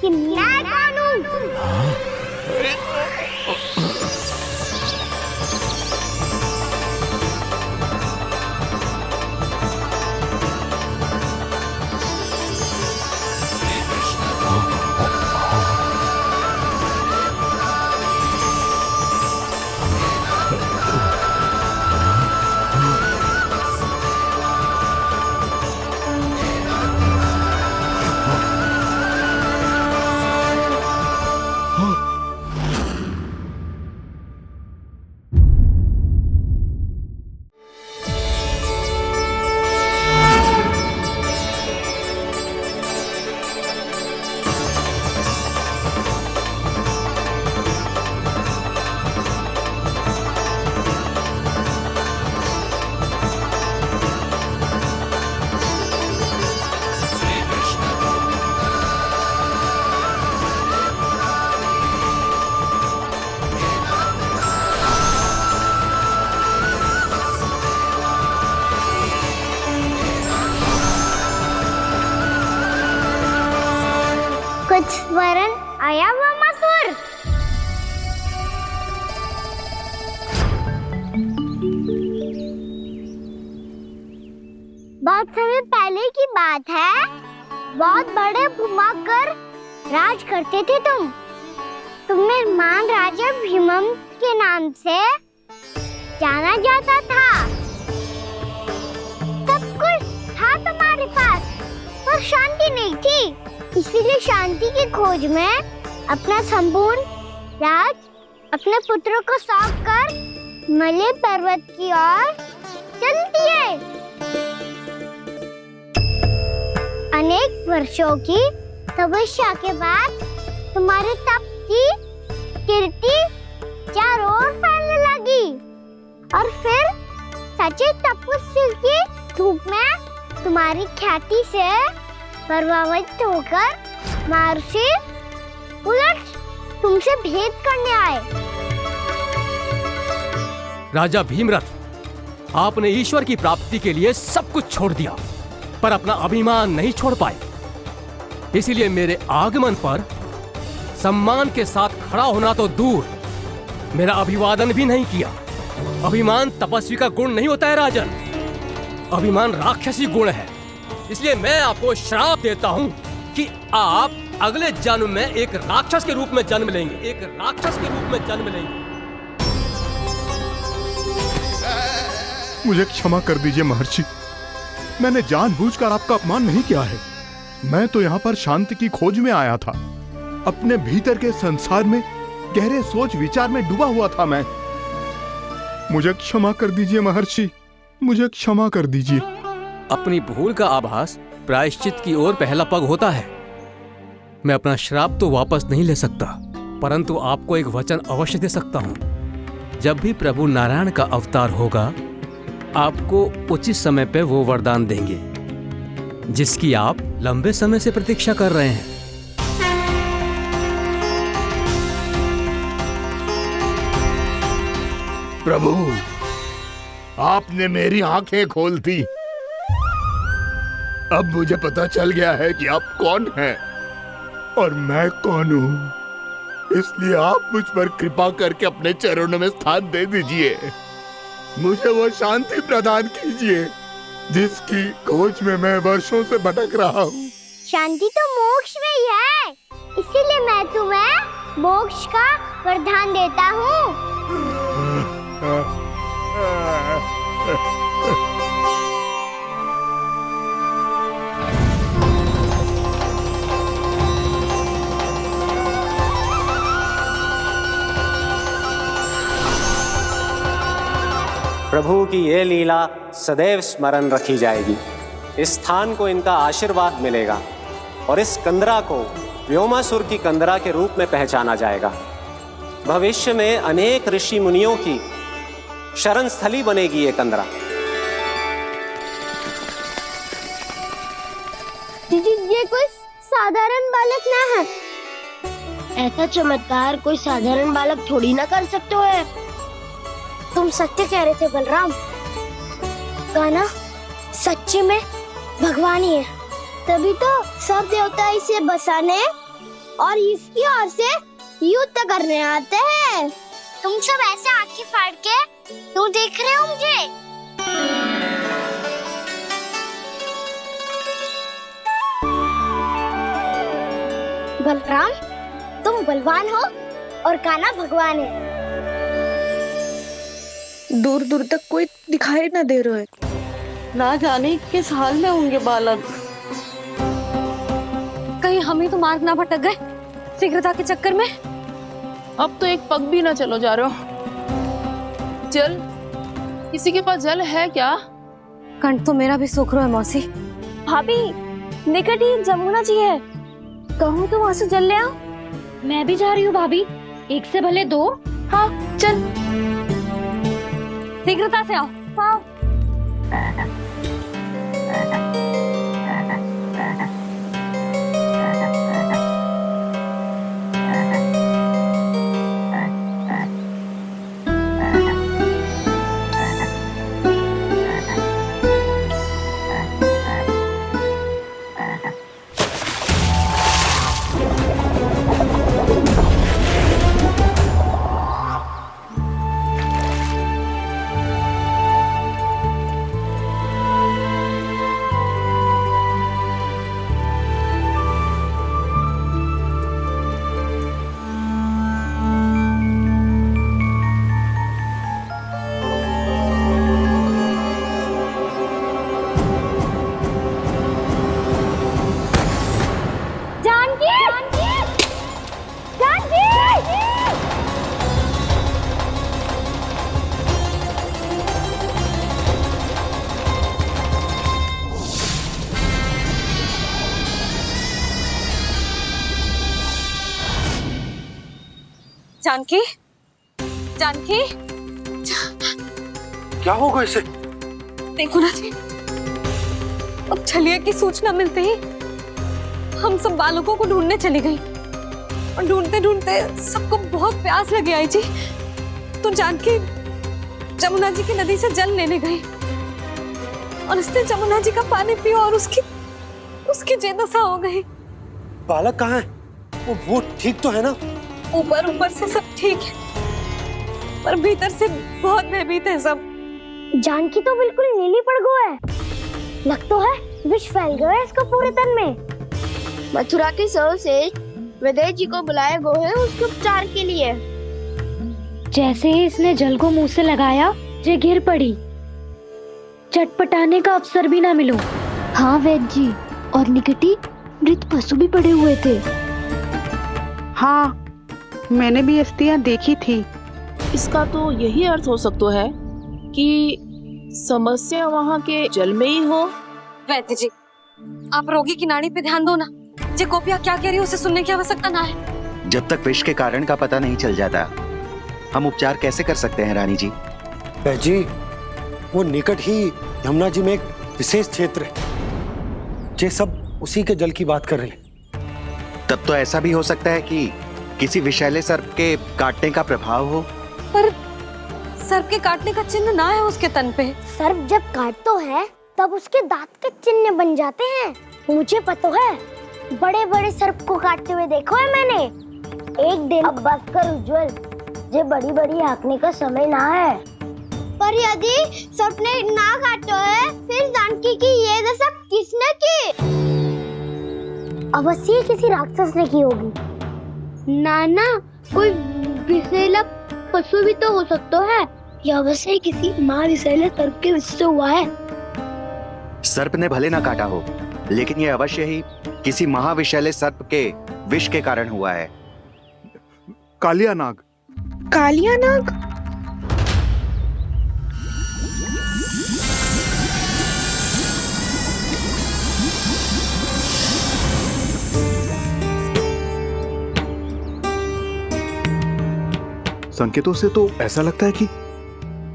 कि मैं कौन हूँ। कुछ वरण आया वामासुर। बहुत समय पहले की बात है। बहुत बड़े भूमाकर राज करते थे तुम। तुम्हें महान राजा भीमम के नाम से जाना जाता था। सब कुछ था तुम्हारे पास, पर शांति नहीं थी। इसीलिए शांति की खोज में अपना संपूर्ण राज अपने पुत्रों को सौंप कर मलय पर्वत की ओर चल दिए। अनेक वर्षों की तपस्या के बाद तुम्हारे तप की कीर्ति चारों ओर फैलने लगी और फिर सच्चे तपस्वी की धूप में तुम्हारी ख्याति से प्रभावित होकर महर्षि उलट तुमसे भेंट करने आए। राजा भीमरथ, आपने ईश्वर की प्राप्ति के लिए सब कुछ छोड़ दिया, पर अपना अभिमान नहीं छोड़ पाए। इसीलिए मेरे आगमन पर सम्मान के साथ खड़ा होना तो दूर, मेरा अभिवादन भी नहीं किया। अभिमान तपस्वी का गुण नहीं होता है राजन, अभिमान राक्षसी गुण है। इसलिए मैं आपको श्राप देता हूं कि आप अगले जन्म में एक राक्षस के रूप में जन्म लेंगे, एक राक्षस के रूप में जन्म लेंगे। मुझे क्षमा कर दीजिए महर्षि, मैंने जानबूझकर आपका अपमान नहीं किया है। मैं तो यहाँ पर शांति की खोज में आया था। अपने भीतर के संसार में गहरे सोच विचार में डूबा हुआ था मैं। मुझे क्षमा कर दीजिए महर्षि, मुझे क्षमा कर दीजिए। अपनी भूल का आभास प्रायश्चित की ओर पहला पग होता है। मैं अपना श्राप तो वापस नहीं ले सकता, परंतु आपको एक वचन अवश्य दे सकता हूं। जब भी प्रभु नारायण का अवतार होगा, आपको उचित समय पे वो वरदान देंगे जिसकी आप लंबे समय से प्रतीक्षा कर रहे हैं। प्रभु, आपने मेरी आंखें खोल दी। अब मुझे पता चल गया है कि आप कौन हैं और मैं कौन हूं। इसलिए आप मुझ पर कृपा करके अपने चरणों में स्थान दे दीजिए। मुझे वो शांति प्रदान कीजिए जिसकी खोज में मैं वर्षों से भटक रहा हूँ। शांति तो मोक्ष में ही है, इसीलिए मैं तुम्हें मोक्ष का वरदान देता हूँ। प्रभु की ये लीला सदैव स्मरण रखी जाएगी। इस स्थान को इनका आशीर्वाद मिलेगा और इस कंदरा को व्योमासुर की कंदरा के रूप में पहचाना जाएगा। भविष्य में अनेक ऋषि मुनियों की शरण स्थली बनेगी ये कंदरा। दीदी, ये कोई साधारण बालक ना है। ऐसा चमत्कार कोई साधारण बालक थोड़ी ना कर सकते हो। तुम सत्य कह रहे थे बलराम, गाना सच्ची में भगवान ही है, तभी तो सब देवता इसे बसाने और इसकी ओर से युद्ध करने आते हैं। तुम सब ऐसे आंखें फाड़ के क्यों देख रहे हो मुझे? बलराम, तुम बलवान हो और कान्हा भगवान है। दूर दूर तक कोई दिखाई न दे रहा है, ना जाने किस हाल में होंगे बालक। कहीं हम ही तो मार्ग ना भटक गए शीघ्रता के चक्कर में। अब तो एक पग भी ना चलो जा रहे हो। जल, किसी के पास जल है क्या? कंठ तो मेरा भी सूख रहा है मौसी। भाभी, निकट ही जमुना जी है, कहूँ तो वहाँ से जल ले आओ। मैं भी जा रही हूँ भाभी, एक से भले दो। हाँ चल, शीघ्रता से आओ। हाँ। जानकी, जानकी, क्या होगा इसे? देखो ना जी, अब छलिया की सूचना मिलते ही हम सब बालकों को ढूंढने चली गई और ढूंढते ढूंढते सबको बहुत प्यास लगी आई जी। तो जानकी जमुना जी की नदी से जल लेने गई और उसने जमुना जी का पानी पिया और उसकी जेदशा हो गई। बालक कहाँ है? वो ठीक तो है ना? ऊपर से सब ठीक है, पर भीतर से बहुत भयभीत है सब। जानकी तो बिल्कुल नीली पड़ गई है, लग तो है विष फैल गया है इसका पूरे तन में। मथुरा के सौ से विदेश जी को बुलाए गए हैं उसके उपचार के लिए। जैसे ही इसने जल को मुंह से लगाया, जे गिर पड़ी। चटपटाने का अवसर भी ना मिलो। हाँ वैद्य जी, और निकटी मृत पशु भी पड़े हुए थे। हाँ, मैंने भी अस्थियां देखी थी। इसका तो यही अर्थ हो सकता है कि समस्या वहाँ के जल में ही हो। वैद्य जी, आप रोगी की नाड़ी पे ध्यान दो ना। जे गोपिया क्या कह रही है उसे सुनने की आवश्यकता ना है। जब तक विष के कारण का पता नहीं चल जाता, हम उपचार कैसे कर सकते हैं रानी जी? जी, वो निकट ही यमुना जी में एक विशेष क्षेत्र है। ये सब उसी के जल की बात कर रही है। तब तो ऐसा भी हो सकता है कि किसी विषैले सर्प के काटने का प्रभाव हो। पर सर्प के काटने का चिन्ह ना है उसके तन पे। सर्प जब काटता है तब उसके दांत के चिन्ह बन जाते हैं। मुझे पता है, बड़े बड़े सर्प को काटते हुए देखो है मैंने। एक दिन अब बस कर उज्जवल, ये बड़ी बड़ी हाँकने का समय ना है। पर यदि सर्प ने ना काटो है, फिर जानकी की ये दशा किसने की? अवश्य किसी राक्षस ने की होगी। नाना, कोई विषैला पशु भी तो हो सकता है। यह अवश्य किसी माँ विषैले सर्प के विष से हुआ है। सर्प ने भले ना काटा हो, लेकिन यह अवश्य ही किसी महाविषैले सर्प के विष के कारण हुआ है। कालिया नाग। कालिया नाग? संकेतों से तो ऐसा लगता है कि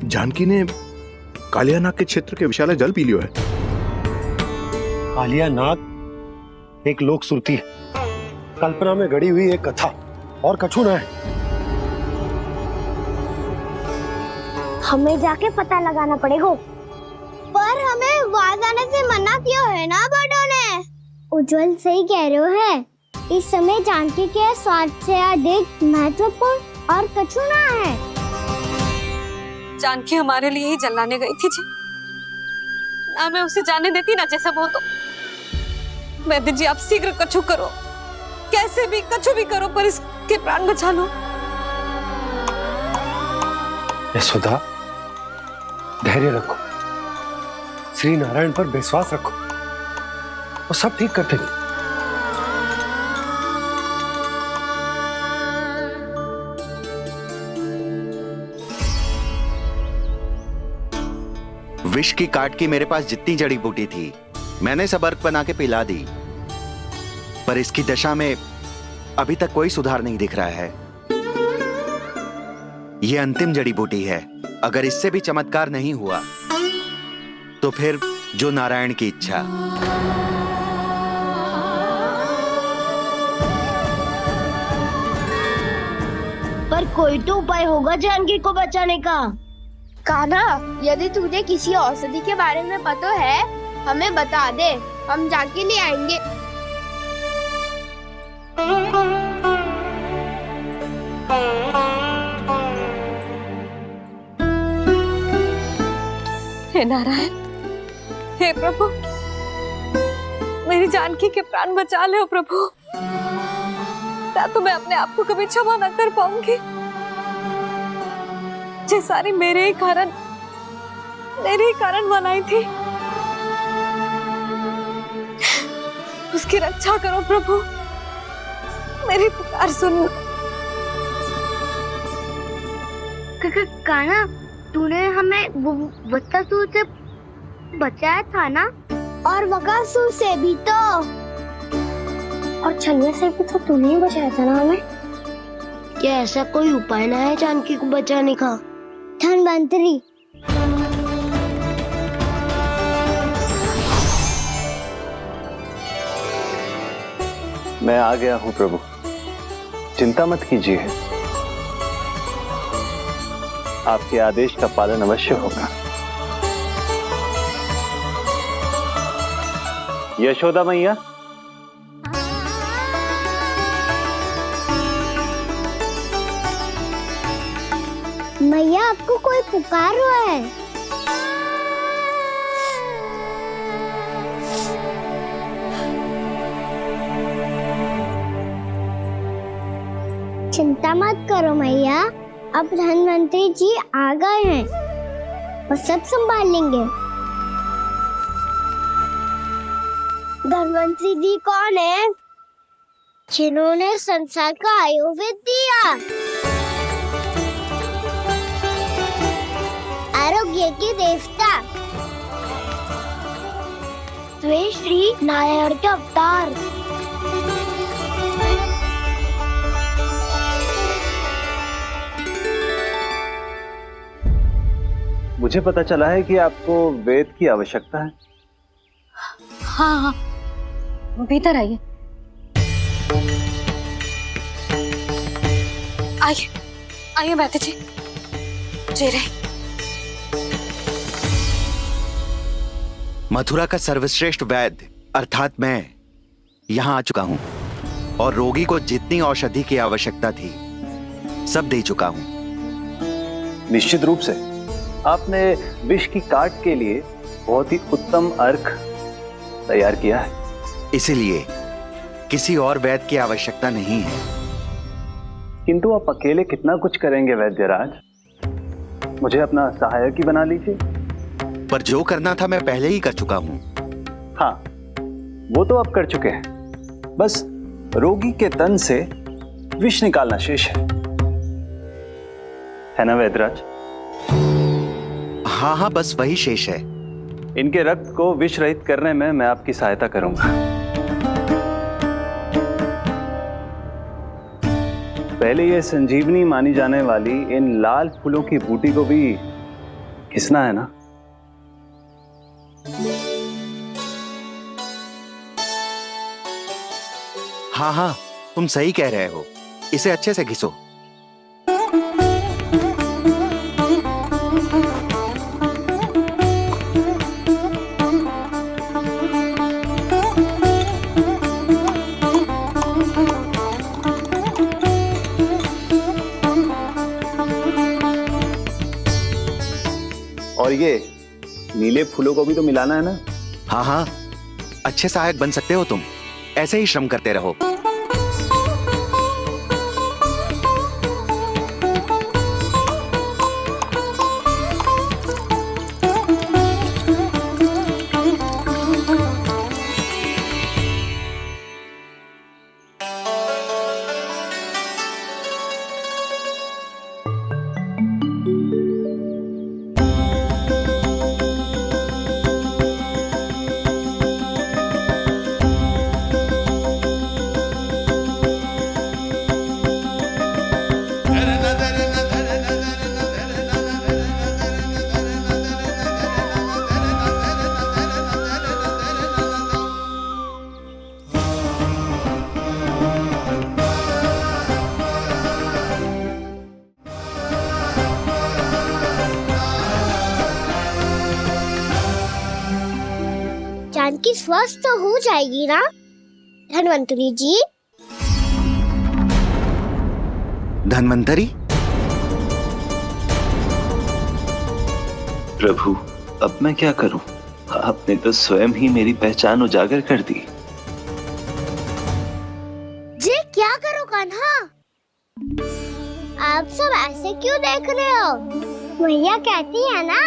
जानकी ने कालिया नाग के क्षेत्र के विशाल जल पी लियो है। कालिया नाग एक लोक श्रुति है, कल्पना में गढ़ी हुई एक कथा, और कछु ना है। हमें जाके पता लगाना पड़ेगा। पर हमें वहां जाने से मना किया है ना बड़ों ने। उज्जवल सही कह रहे हो है। इस समय जानकी के स्वास्थ्य से अधिक महत्वपूर्ण और कछु ना है। जानकी हमारे लिए ही जलाने गई थी जी। ना मैं उसे जाने देती ना जैसा वो तो। वैद्य जी, आप शीघ्र कछु करो, कैसे भी कछु भी करो, पर इसके प्राण बचा लो। यशोदा, धैर्य रखो, श्री नारायण पर विश्वास रखो, वो सब ठीक करते हैं। विष की काट की मेरे पास जितनी जड़ी बूटी थी, मैंने सब अर्क बना के पिला दी, पर इसकी दशा में अभी तक कोई सुधार नहीं दिख रहा है। यह अंतिम जड़ी बूटी है। अगर इससे भी चमत्कार नहीं हुआ तो फिर जो नारायण की इच्छा। पर कोई तो उपाय होगा जानकी को बचाने का। कान्हा, यदि तुझे किसी औषधि के बारे में पता है, हमें बता दे, हम जाके ले आएंगे। हे नारायण, हे प्रभु, मेरी जानकी के प्राण बचा ले प्रभु। या तो मैं अपने आप को कभी क्षमा न कर पाऊंगी। ये सारी मेरे ही कारण बनाई थी। उसकी रक्षा करो प्रभु, मेरी पुकार सुनो। कान्हा, तूने हमें वत्सासुर से बचाया था ना? और बकासुर से भी तो। और छलवा से भी तो तूने ही बचाया था ना हमें। क्या ऐसा कोई उपाय ना है जानकी को बचाने का? धनवंतरी, मैं आ गया हूं प्रभु, चिंता मत कीजिए। आपके आदेश का पालन अवश्य होगा। यशोदा मैया, मैया आपको कोई पुकार रहा है। चिंता मत करो मैया, अब धनवंतरी जी आ गए हैं, वो सब संभाल लेंगे। धनवंतरी जी कौन है? जिन्होंने संसार का आयुर्वेद दिया, आरोग्य के देवता, वे श्री नारायण के अवतार। मुझे पता चला है कि आपको वेद की आवश्यकता है। हाँ हाँ, भीतर आइए। आइए आइए बैठे जी। जी रहे। मथुरा का सर्वश्रेष्ठ वैद्य अर्थात मैं यहाँ आ चुका हूँ और रोगी को जितनी औषधि की आवश्यकता थी सब दे चुका हूँ। निश्चित रूप से आपने विष की काट के लिए बहुत ही उत्तम अर्क तैयार किया है, इसीलिए किसी और वैद्य की आवश्यकता नहीं है। किंतु आप अकेले कितना कुछ करेंगे वैद्यराज, मुझे अपना सहायक ही बना लीजिए। पर जो करना था मैं पहले ही कर चुका हूँ। हाँ, वो तो आप कर चुके हैं, बस रोगी के तन से विष निकालना शेष है ना वैद्यराज? हाँ हाँ, बस वही शेष है। इनके रक्त को विष रहित करने में मैं आपकी सहायता करूंगा। पहले ये संजीवनी मानी जाने वाली इन लाल फूलों की बूटी को भी घिसना है ना? हाँ हाँ, तुम सही कह रहे हो, इसे अच्छे से घिसो। और ये नीले फूलों को भी तो मिलाना है ना? हाँ हाँ, अच्छे सहायक बन सकते हो तुम, ऐसे ही श्रम करते रहो। जानकी स्वस्थ तो हो जाएगी ना धनवंतरी जी? धनवंतरी? प्रभु, अब मैं क्या करूं? आपने तो स्वयं ही मेरी पहचान उजागर कर दी। जी क्या करो कान्हा? आप सब ऐसे क्यों देख रहे हो? मैया कहती है ना,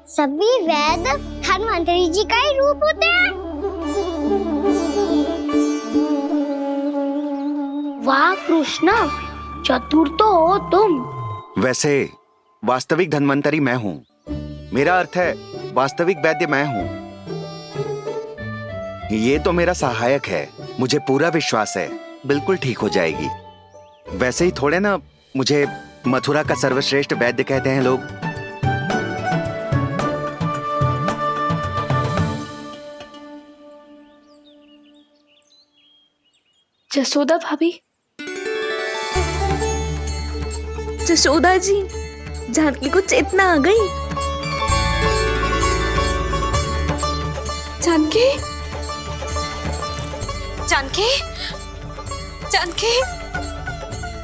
सभी वैद्य धनवंतरी जी का ही रूप होते हैं। वाह कृष्णा, चतुर तो हो तुम। वैसे वास्तविक धनवंतरी मैं हूँ, मेरा अर्थ है वास्तविक वैद्य मैं हूँ। ये तो मेरा सहायक है, मुझे पूरा विश्वास है बिल्कुल ठीक हो जाएगी। वैसे ही थोड़े ना मुझे मथुरा का सर्वश्रेष्ठ वैद्य कहते हैं लोग। जसोदा भाभी, जसोदा जी, जानकी को चेतना आ गई। जानकी, जानकी, जानकी,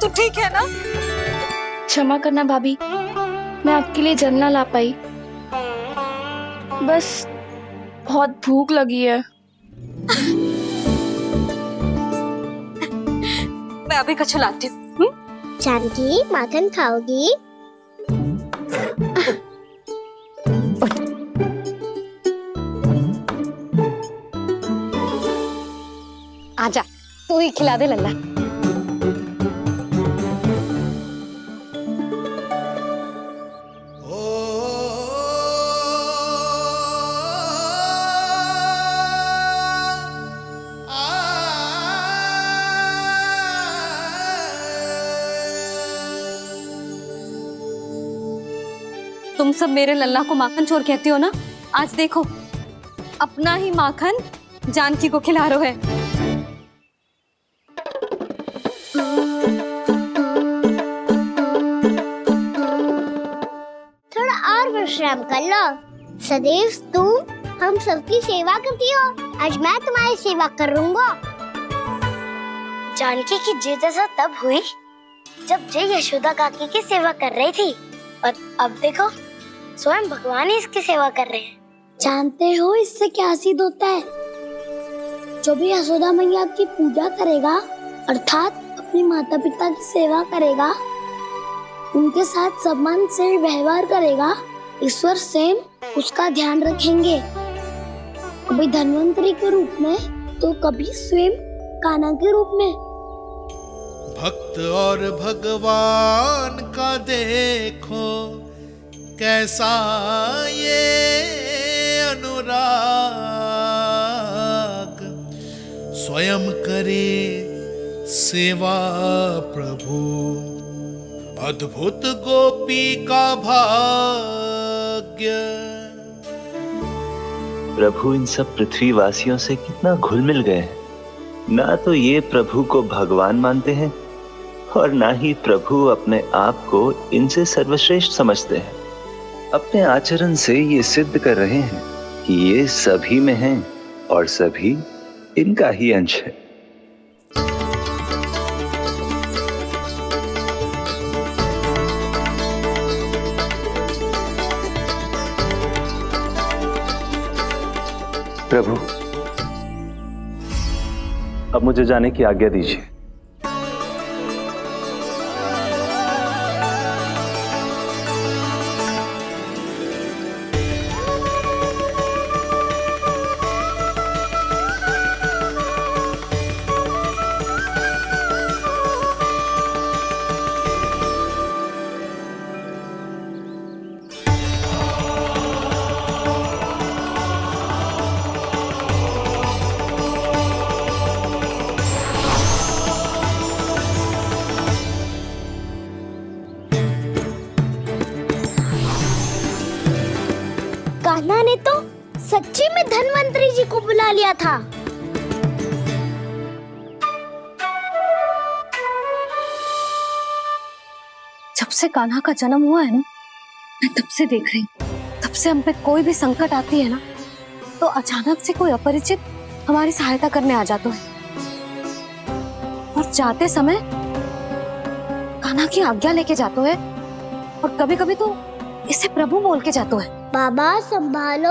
तू ठीक है ना? क्षमा करना भाभी, मैं आपके लिए जल ना ला पाई, बस बहुत भूख लगी है। मैं अभी कछु लाती हूँ। जानकी माखन खाओगी? आजा, तू ही खिला दे लल्ला। तुम सब मेरे लल्ला को माखन चोर कहती हो ना? आज देखो, अपना ही माखन जानकी को खिला रहे हो। थोड़ा और विश्राम कर लो। सदैव तुम हम सबकी सेवा करती हो, आज मैं तुम्हारी सेवा करूंगा। जानकी की जिज्ञासा तब हुई जब जय यशोदा काकी की सेवा कर रही थी, और अब देखो स्वयं भगवान ही इसकी सेवा कर रहे हैं। जानते हो इससे क्या सिद्ध होता है? जो भी यशोदा मैया की पूजा करेगा, अर्थात अपने माता पिता की सेवा करेगा, उनके साथ सम्मान से व्यवहार करेगा, ईश्वर स्वयं उसका ध्यान रखेंगे। कभी धन्वंतरी के रूप में तो कभी स्वयं कान्हा के रूप में। भक्त और भगवान का देखो कैसा ये अनुराग, स्वयं करे सेवा प्रभु, अद्भुत गोपी का भाग्य। प्रभु इन सब पृथ्वीवासियों से कितना घुल मिल गए हैं। ना तो ये प्रभु को भगवान मानते हैं और ना ही प्रभु अपने आप को इनसे सर्वश्रेष्ठ समझते हैं। अपने आचरण से ये सिद्ध कर रहे हैं कि ये सभी में हैं और सभी इनका ही अंश है। प्रभु, अब मुझे जाने की आज्ञा दीजिए। कान्हा ने तो सच्ची में धन्वंतरी जी को बुला लिया था। जब से कान्हा का जन्म हुआ है ना, मैं तब से देख रही हूँ, तब से हम पे कोई भी संकट आती है ना, तो अचानक से कोई अपरिचित हमारी सहायता करने आ जाता है, और जाते समय कान्हा की आज्ञा लेके जाता है, और कभी कभी तो इसे प्रभु बोल के जाता है। बाबा संभालो।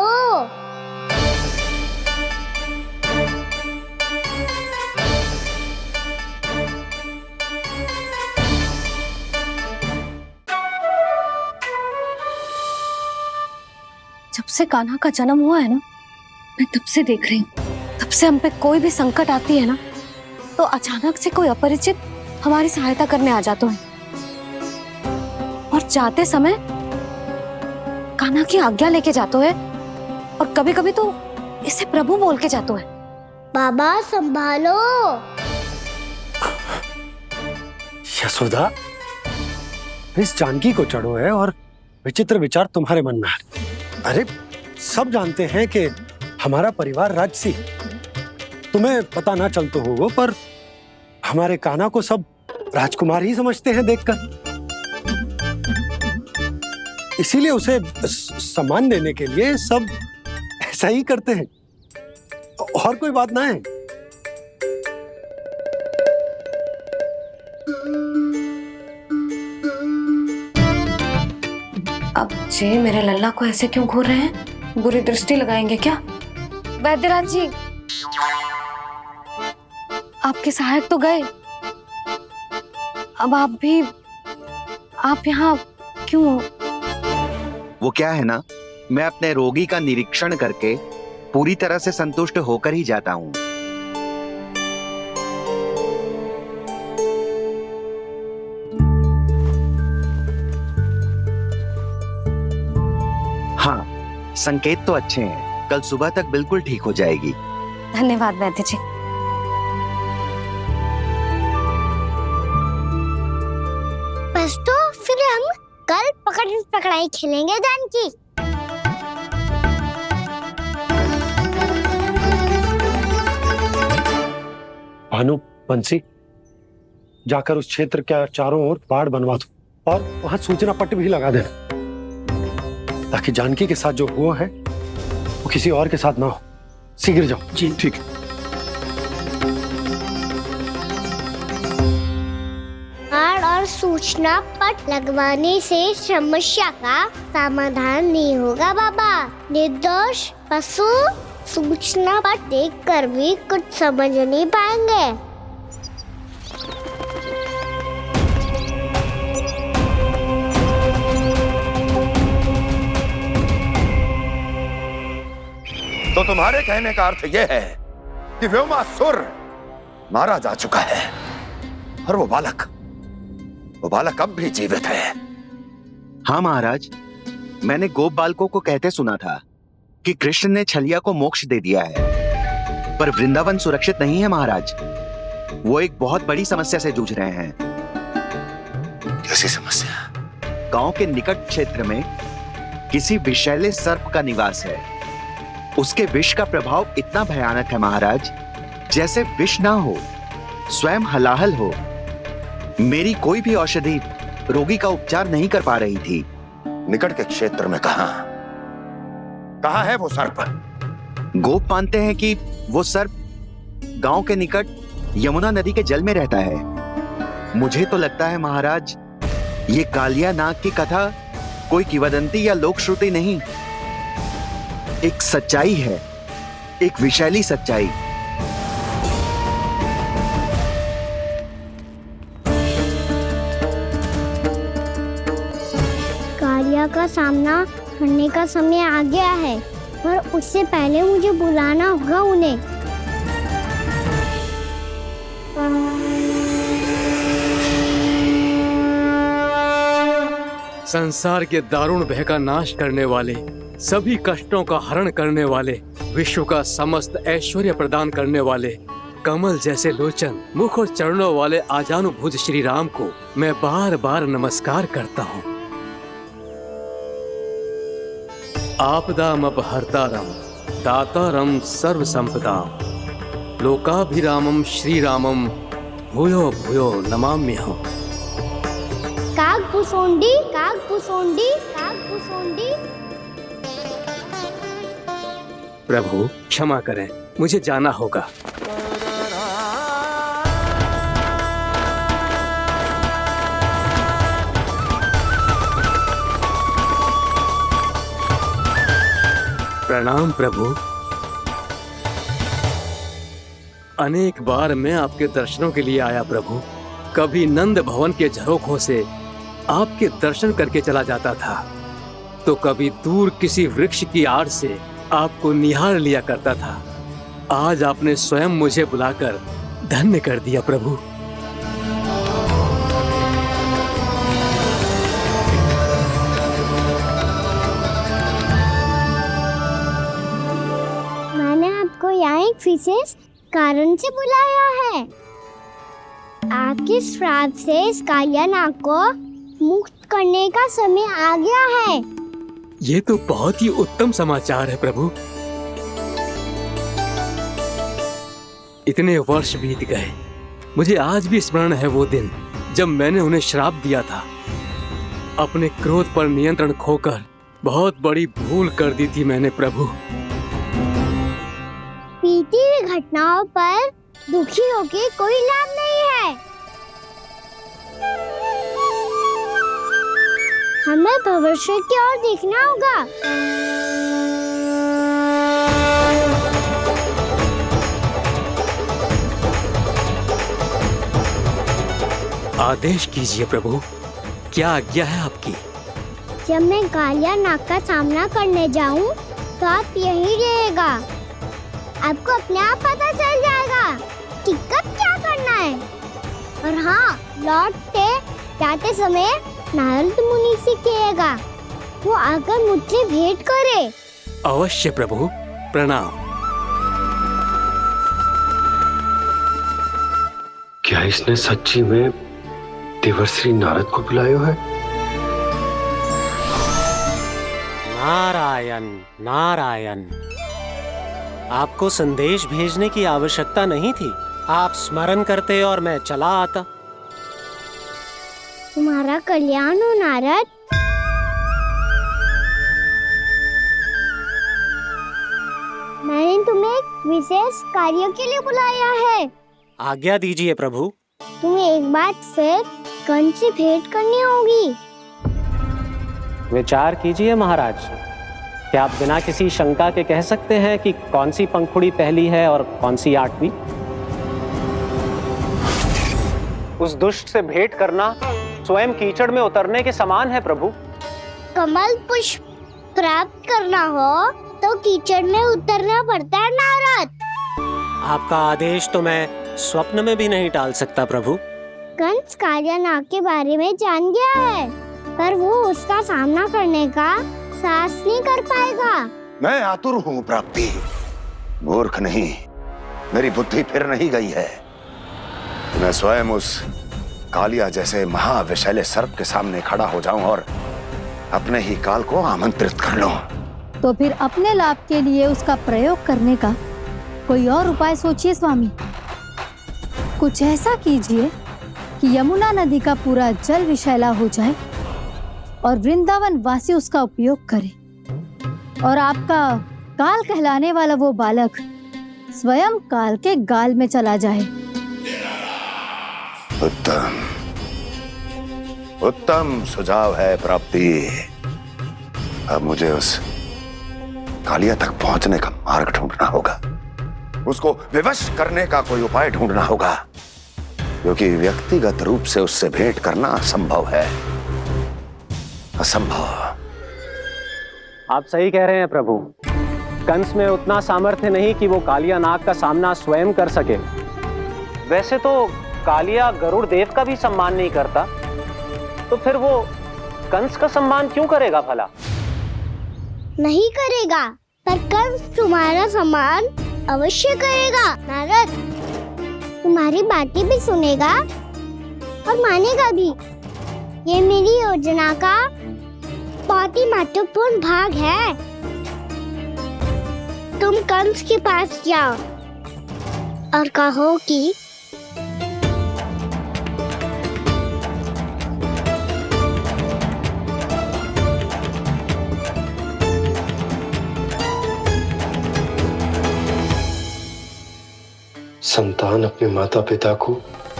जब से कान्हा का जन्म हुआ है ना, मैं तब से देख रही हूँ, तब से हम पे कोई भी संकट आती है ना, तो अचानक से कोई अपरिचित हमारी सहायता करने आ जाता है, और जाते समय कान्हा की आज्ञा लेके जाता है, और कभी कभी तो इसे प्रभु बोल के जाता है। बाबा संभालो। यशोदा, इस जानकी को चढ़ो है और विचित्र विचार तुम्हारे मन में है। अरे सब जानते हैं कि हमारा परिवार राजसी, तुम्हें पता ना चलता होगा, पर हमारे कान्हा को सब राजकुमार ही समझते हैं देखकर। इसीलिए उसे सम्मान देने के लिए सब ऐसा ही करते हैं, और कोई बात ना है। अब जे मेरे लल्ला को ऐसे क्यों घूर रहे हैं? बुरी दृष्टि लगाएंगे क्या? वैद्यराज जी, आपके सहायक तो गए, अब आप भी आप यहाँ क्यों हो? वो क्या है ना, मैं अपने रोगी का निरीक्षण करके पूरी तरह से संतुष्ट होकर ही जाता हूँ। हाँ, संकेत तो अच्छे हैं, कल सुबह तक बिल्कुल ठीक हो जाएगी। धन्यवाद वैद्य जी। बस तो फिर हम कल पकड़न पकड़ाई खेलेंगे जानकी। भानु, बंसी, जाकर उस क्षेत्र के चारों ओर बाड़ बनवा दो और वहां सूचना पट्ट भी लगा देना, ताकि जानकी के साथ जो हुआ है वो किसी और के साथ ना हो। शीघ्र जाओ। जी ठीक। बाड़ और सूचना पट लगवाने से समस्या का समाधान नहीं होगा बाबा। निर्दोष पशु सूचना पट देखकर भी कुछ समझ नहीं पाएंगे। तो तुम्हारे कहने का अर्थ यह है कि व्योमासुर मारा जा चुका है और वो बालक अब भी जीवित है। हाँ महाराज, मैंने गोप बालकों को कहते सुना था कि कृष्ण ने छलिया को मोक्ष दे दिया है, पर वृंदावन सुरक्षित नहीं है महाराज। वो एक बहुत बड़ी समस्या से जूझ रहे हैं। कैसी समस्या? गांव के निकट क्षेत्र में किसी विषैले सर्प का निवास है। उसके विष का प्रभाव इतना भयानक है महाराज, जैसे विष ना हो, स्वयं हलाहल हो। मेरी कोई भी औषधि रोगी का उपचार नहीं कर पा रही थी। निकट के क्षेत्र में कहाँ है वो सर्प? गोप मानते हैं कि वो सर्प गांव के निकट यमुना नदी के जल में रहता है। मुझे तो लगता है महाराज, ये कालिया नाग की कथा कोई किंवदंती या लोक श्रुति नहीं, एक सच्चाई है, एक विषैली सच्चाई। कालिया का सामना करने का समय आ गया है, पर उससे पहले मुझे बुलाना होगा उन्हें। संसार के दारुण भय का नाश करने वाले, सभी कष्टों का हरण करने वाले, विश्व का समस्त ऐश्वर्य प्रदान करने वाले, कमल जैसे लोचन, मुख और चरणों वाले आजानुभुज श्री राम को मैं बार बार नमस्कार करता हूँ। आपदामपहर्तारं दातारं सर्व संपदां लोकाभिरामं श्री रामं भूयो भूयो नमाम्यहम्। कागभूषोंडी कागभूषोंडी कागभूषोंडी। प्रभु क्षमा करें, मुझे जाना होगा। प्रणाम प्रभु। अनेक बार मैं आपके दर्शनों के लिए आया प्रभु। कभी नंद भवन के झरोखों से आपके दर्शन करके चला जाता था, तो कभी दूर किसी वृक्ष की आड़ से आपको निहार लिया करता था। आज आपने स्वयं मुझे बुलाकर धन्य कर दिया प्रभु। मैंने आपको यहाँ एक विशेष कारण से बुलाया है। आपके श्राप से इस कालिया नाग को मुक्त करने का समय आ गया है। ये तो बहुत ही उत्तम समाचार है प्रभु। इतने वर्ष बीत गए, मुझे आज भी स्मरण है वो दिन जब मैंने उन्हें श्राप दिया था। अपने क्रोध पर नियंत्रण खोकर बहुत बड़ी भूल कर दी थी मैंने प्रभु। बीती हुई घटनाओं पर दुखी होके कोई लाभ नहीं है। हमें भविष्य की ओर देखना होगा। आदेश कीजिए प्रभु। क्या आज्ञा है आपकी? जब मैं कालिया नाग का सामना करने जाऊं तो आप यहीं रहिएगा। आपको अपने आप पता चल जाएगा कि कब क्या करना है। और हाँ, लौटते जाते समय नारद मुनि से कहिएगा वो आकर मुझसे भेंट करे। अवश्य प्रभु, प्रणाम। क्या इसने सच्ची में देवर्षि नारद को बुलाया है? नारायण नारायण, आपको संदेश भेजने की आवश्यकता नहीं थी। आप स्मरण करते और मैं चला आता। तुम्हारा कल्याण हो नारद। मैंने तुम्हें एक विशेष कार्य के लिए बुलाया है। आज्ञा दीजिए प्रभु। तुम्हें एक बार फिर कंस से भेंट करनी होगी। विचार कीजिए महाराज, क्या आप बिना किसी शंका के कह सकते हैं कि कौन सी पंखुड़ी पहली है और कौन सी 8वीं? उस दुष्ट से भेंट करना स्वयं कीचड़ में उतरने के समान है प्रभु। कमल पुष्प प्राप्त करना हो तो कीचड़ में उतरना पड़ता है नारद। आपका आदेश तो मैं स्वप्न में भी नहीं टाल सकता प्रभु। कंस कालिया नाग के बारे में जान गया है, पर वो उसका सामना करने का साहस नहीं कर पाएगा। मैं आतुर हूँ प्राप्ति, मूर्ख नहीं। मेरी बुद्धि फिर नहीं गई है। मैं स्वयं उस कालिया जैसे महाविषैले सर्प के सामने खड़ा हो जाऊं और अपने ही काल को आमंत्रित कर लूं। तो फिर अपने लाभ के लिए उसका प्रयोग करने का कोई और उपाय सोचिए स्वामी। कुछ ऐसा कीजिए कि यमुना नदी का पूरा जल विषैला हो जाए और वृंदावन वासी उसका उपयोग करे और आपका काल कहलाने वाला वो बालक स्वयं काल के गाल में चला जाए। उत्तम उत्तम सुझाव है प्राप्ति। अब मुझे उस कालिया तक पहुंचने का मार्ग ढूंढना होगा। उसको विवश करने का कोई उपाय ढूंढना होगा, क्योंकि व्यक्तिगत रूप से उससे भेंट करना असंभव है। असंभव। आप सही कह रहे हैं प्रभु। कंस में उतना सामर्थ्य नहीं कि वो कालिया नाग का सामना स्वयं कर सके। वैसे तो कालिया गरुड़ देव का भी सम्मान नहीं करता, तो फिर वो कंस का सम्मान क्यों करेगा भला? नहीं करेगा, पर कंस तुम्हारा सम्मान अवश्य करेगा नारद। तुम्हारी बातें भी सुनेगा और मानेगा भी। ये मेरी योजना का बहुत ही महत्वपूर्ण भाग है। तुम कंस के पास जाओ और कहो कि संतान अपने माता पिता को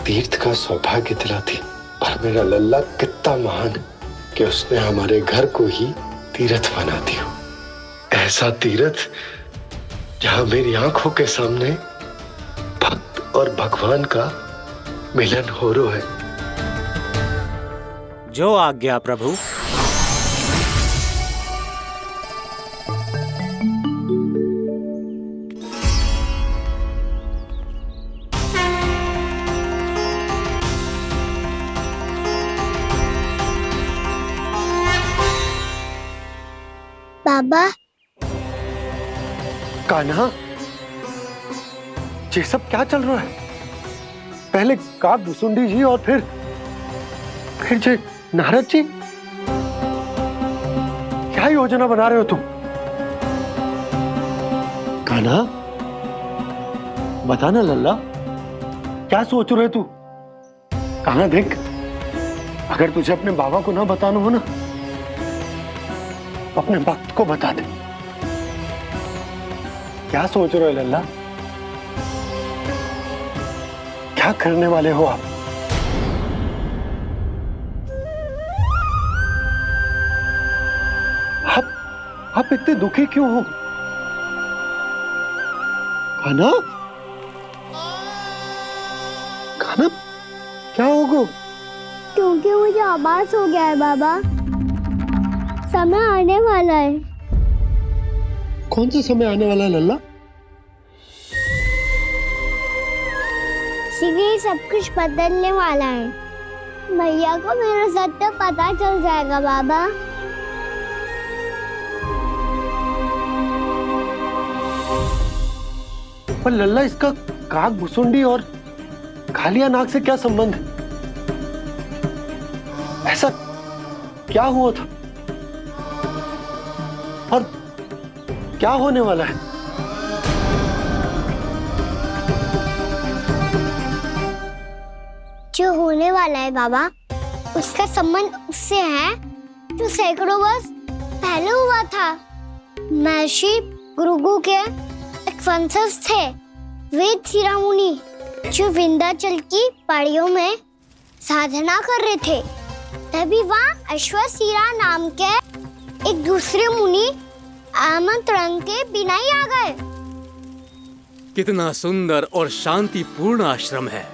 तीर्थ का सौभाग्य दिलाती, पर मेरा लल्ला कितना महान कि उसने हमारे घर को ही तीर्थ बना दिया। ऐसा तीर्थ जहां मेरी आंखों के सामने भक्त और भगवान का मिलन हो रहा है। जो आज्ञा प्रभु। बाबा। कान्हा, ये सब क्या चल रहा है? पहले काक भुसुंडी जी और फिर जे नारद जी। क्या योजना बना रहे हो तुम? कान्हा, बताना लल्ला, क्या सोच रहे तू? कान्हा देख, अगर तुझे अपने बाबा को ना बताना हो ना, अपने भक्त को बता दे। क्या सोच रहे हो लल्ला? क्या करने वाले हो आप? आप इतने दुखी क्यों हो? कान्हा, कान्हा, क्या होगा? क्योंकि मुझे आभास हो गया है बाबा, समय आने वाला है। कौन सा समय आने वाला है लल्ला? शीघ्र ही सब कुछ बदलने वाला है। भैया को मेरा सत्य पता चल जाएगा बाबा। पर लल्ला, इसका काग भुसुंडी और कालिया नाग से क्या संबंध? ऐसा क्या हुआ था और क्या होने वाला है? जो होने वाला है बाबा, उसका संबंध उससे है जो सैकड़ों वर्ष पहले हुआ था। महर्षि भृगु के एक वंशज थे वेद शिरोमणि, जो विंध्याचल की पहाड़ियों में साधना कर रहे थे। तभी वहाँ अश्वशिरा नाम के एक दूसरे मुनि आमंत्रण के बिना ही आ गए। कितना सुंदर और शांतिपूर्ण आश्रम है।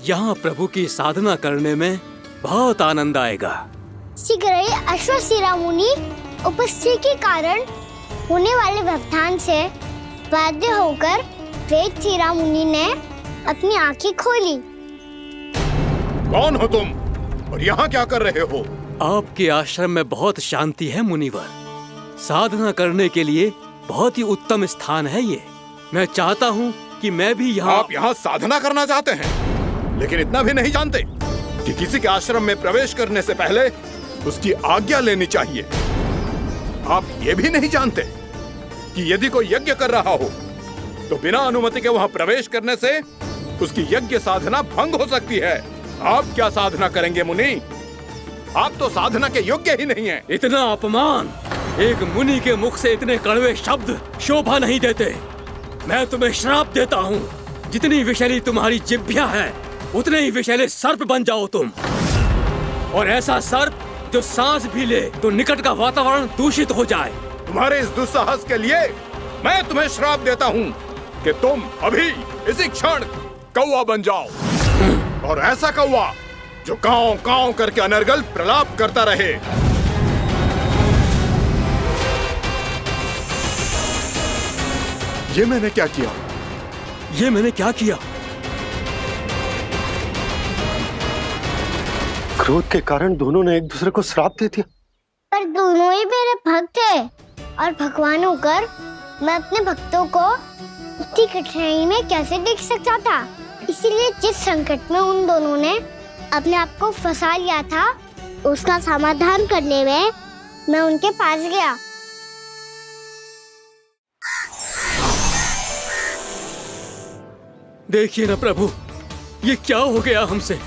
यहाँ प्रभु की साधना करने में बहुत आनंद आएगा। शीघ्र ही अश्वशिरा मुनि उपस्थिति के कारण होने वाले व्यवधान से बाध्य होकर वेद शिरा मुनि ने अपनी आंखें खोली। कौन हो तुम और यहाँ क्या कर रहे हो? आपके आश्रम में बहुत शांति है मुनिवर। साधना करने के लिए बहुत ही उत्तम स्थान है ये। मैं चाहता हूँ कि मैं भी यहाँ। आप यहाँ साधना करना चाहते हैं, लेकिन इतना भी नहीं जानते कि किसी के आश्रम में प्रवेश करने से पहले उसकी आज्ञा लेनी चाहिए। आप ये भी नहीं जानते कि यदि कोई यज्ञ कर रहा हो तो बिना अनुमति के वहाँ प्रवेश करने से उसकी यज्ञ साधना भंग हो सकती है। आप क्या साधना करेंगे मुनि? आप तो साधना के योग्य ही नहीं हैं। इतना अपमान! एक मुनि के मुख से इतने कड़वे शब्द शोभा नहीं देते। मैं तुम्हें श्राप देता हूँ, जितनी विषैली तुम्हारी जिह्वा है उतने ही विषैले सर्प बन जाओ तुम। और ऐसा सर्प जो सांस भी ले तो निकट का वातावरण दूषित हो जाए। तुम्हारे इस दुस्साहस के लिए मैं तुम्हें श्राप देता हूँ कि तुम अभी इसी क्षण कौवा बन जाओ, और ऐसा कौवा जो कांव कांव करके अनर्गल प्रलाप करता रहे। ये मैंने क्या किया? ये मैंने क्या किया? क्रोध के कारण दोनों ने एक दूसरे को श्राप दे दिया। पर दोनों ही मेरे भक्त हैं, और भगवान होकर मैं अपने भक्तों को इतनी कठिनाई में कैसे देख सकता था। इसीलिए जिस संकट में उन दोनों ने अपने आप को फंसा लिया था, उसका समाधान करने में मैं उनके पास गया। देखिए ना प्रभु, ये क्या हो गया हमसे?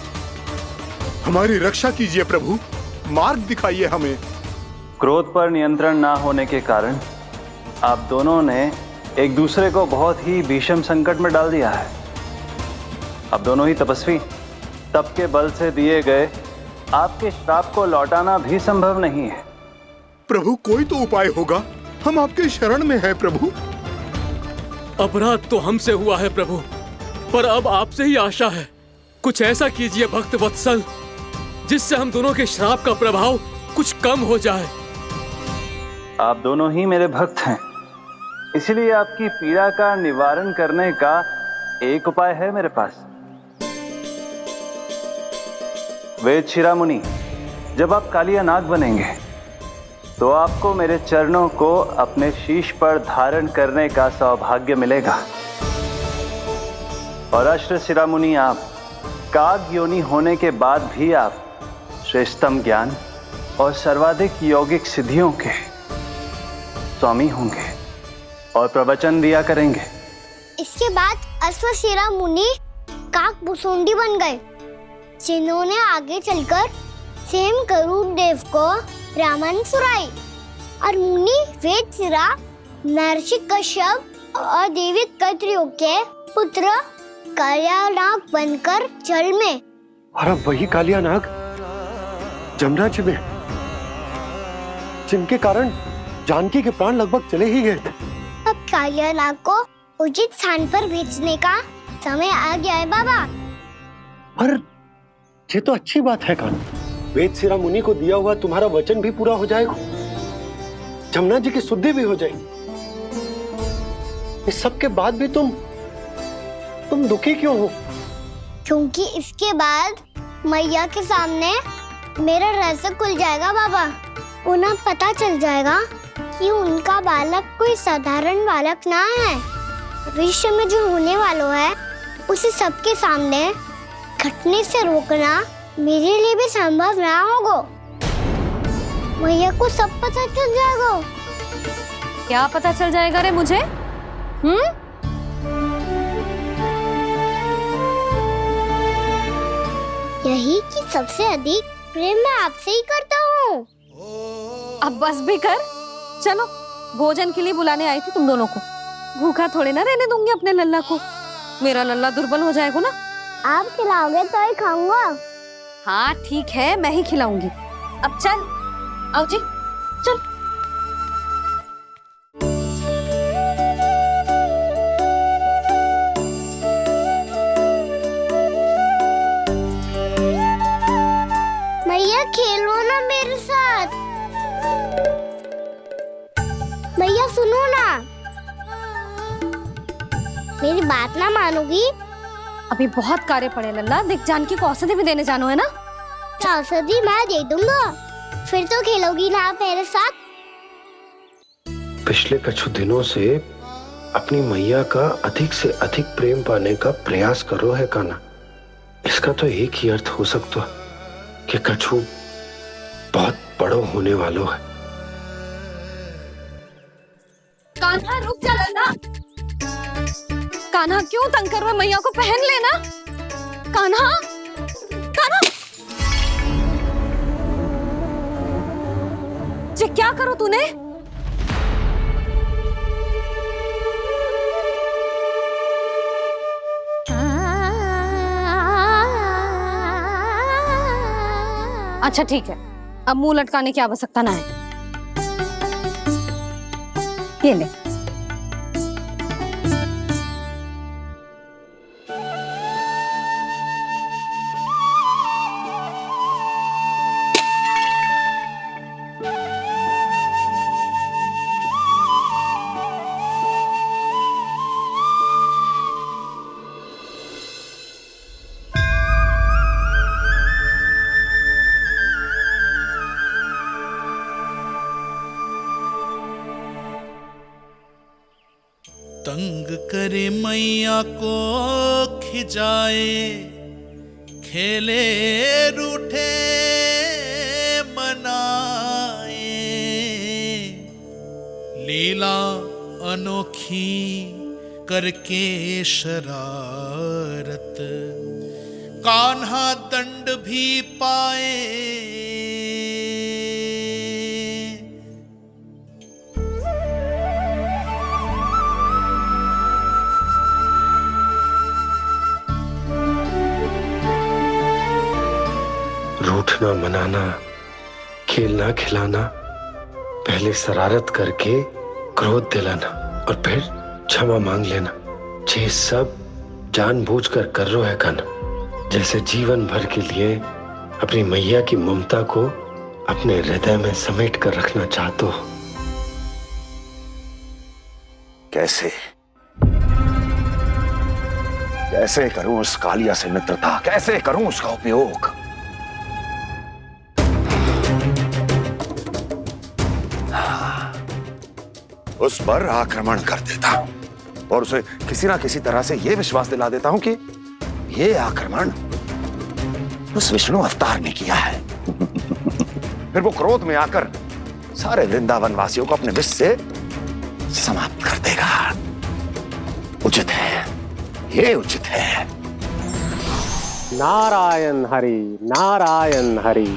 हमारी रक्षा कीजिए प्रभु, मार्ग दिखाइए हमें। क्रोध पर नियंत्रण ना होने के कारण आप दोनों ने एक दूसरे को बहुत ही भीषण संकट में डाल दिया है। आप दोनों ही तपस्वी, तप के बल से दिए गए आपके श्राप को लौटाना भी संभव नहीं है। प्रभु कोई तो उपाय होगा, हम आपके शरण में हैं प्रभु। अपराध तो हमसे हुआ है प्रभु, पर अब आपसे ही आशा है। कुछ ऐसा कीजिए भक्त वत्सल, जिससे हम दोनों के श्राप का प्रभाव कुछ कम हो जाए। आप दोनों ही मेरे भक्त हैं, इसलिए आपकी पीड़ा का निवारण करने का एक उपाय है मेरे पास। वेद शिरोमणि, जब आप कालिया नाग बनेंगे तो आपको मेरे चरणों को अपने शीश पर धारण करने का सौभाग्य मिलेगा। और अश्व शिरोमणि, आप काग योनि होने के बाद भी आप श्रेष्ठतम ज्ञान और सर्वाधिक यौगिक सिद्धियों के स्वामी होंगे और प्रवचन दिया करेंगे। इसके बाद अश्वशिरा मुनि काक भुसुंडी बन गए, जिन्होंने आगे चलकर सेम गरुड़ देव को रामायण सुनाई। और मुनि वेदशिरा महर्षि कश्यप और देवी कत्रियों के पुत्र कालिया नाग बनकर जल में। और अब वही कालिया नाग जमराज में, जिनके कारण जानकी के प्राण लगभग चले ही गए थे। अब कालिया नाग को उचित स्थान पर भेजने का समय आ गया है बाबा। पर ये तो अच्छी बात है कान्हा। वेद सिरा मुनि को दिया हुआ तुम्हारा वचन भी पूरा हो जाएगा, जमुना जी की शुद्धि भी हो जाएगी। इस सब के बाद भी तुम दुखी क्यों हो? क्योंकि इसके बाद मैया के सामने मेरा रहस्य खुल जाएगा बाबा। उन्हें पता चल जाएगा कि उनका बालक कोई साधारण बालक ना है। भविष्य में जो होने वाला है उसे सबके सामने घटने से रोकना मेरे लिए भी संभव ना होगा। मैया को सब पता चल जाएगा। क्या पता चल जाएगा रे मुझे? यही कि सबसे अधिक प्रेम मैं आपसे ही करता हूँ। अब बस भी कर, चलो भोजन के लिए बुलाने आई थी तुम दोनों को। भूखा थोड़े ना रहने दूंगी अपने लल्ला को, मेरा लल्ला दुर्बल हो जाएगा ना। आप खिलाओगे तो ही खाऊंगा। हाँ ठीक है, मैं ही खिलाऊंगी। अब चल, आओ जी चल। मैया खेलो ना मेरे साथ। मैया सुनो ना, मेरी बात ना मानोगी? अभी बहुत कार्य पड़े लल्ला, देख जानकी को औषधि भी देने जानो है ना। औषधि मैं दे दूंगा, फिर तो खेलोगी ना आप मेरे साथ? पिछले कुछ दिनों से अपनी मैया का अधिक से अधिक प्रेम पाने का प्रयास करो है कान्हा। इसका तो एक ही अर्थ हो सकता है कि कछु बहुत बड़ो होने वालो है। कान्हा रुक जा लल्ला। कान्हा क्यों तंग कर रहा है? मैया को पहन लेना। कान्हा, कान्हा, ये क्या करो तूने? अच्छा ठीक है, अब मुंह लटकाने की आवश्यकता ना है। ये ले। तंग करे मैया को खिजाए, खेले रूठे मनाए, लीला अनोखी करके शरारत, कान्हा दंड भी पाए। रूठना मनाना, खेलना खिलाना, पहले शरारत करके क्रोध दिलाना और फिर क्षमा मांग लेना, ये सब जानबूझकर कर रहे है कान्हा। जैसे जीवन भर के लिए अपनी मैया की ममता को अपने हृदय में समेट कर रखना चाहते हो। कैसे कैसे करूं उस कालिया से मित्रता, कैसे करूं उसका उपयोग? उस पर आक्रमण कर देता हूं और उसे किसी ना किसी तरह से यह विश्वास दिला देता हूं कि यह आक्रमण उस विष्णु अवतार ने किया है। फिर वो क्रोध में आकर सारे वृंदावन वासियों को अपने विष से समाप्त कर देगा। उचित है, ये उचित है। नारायण हरि, नारायण हरि।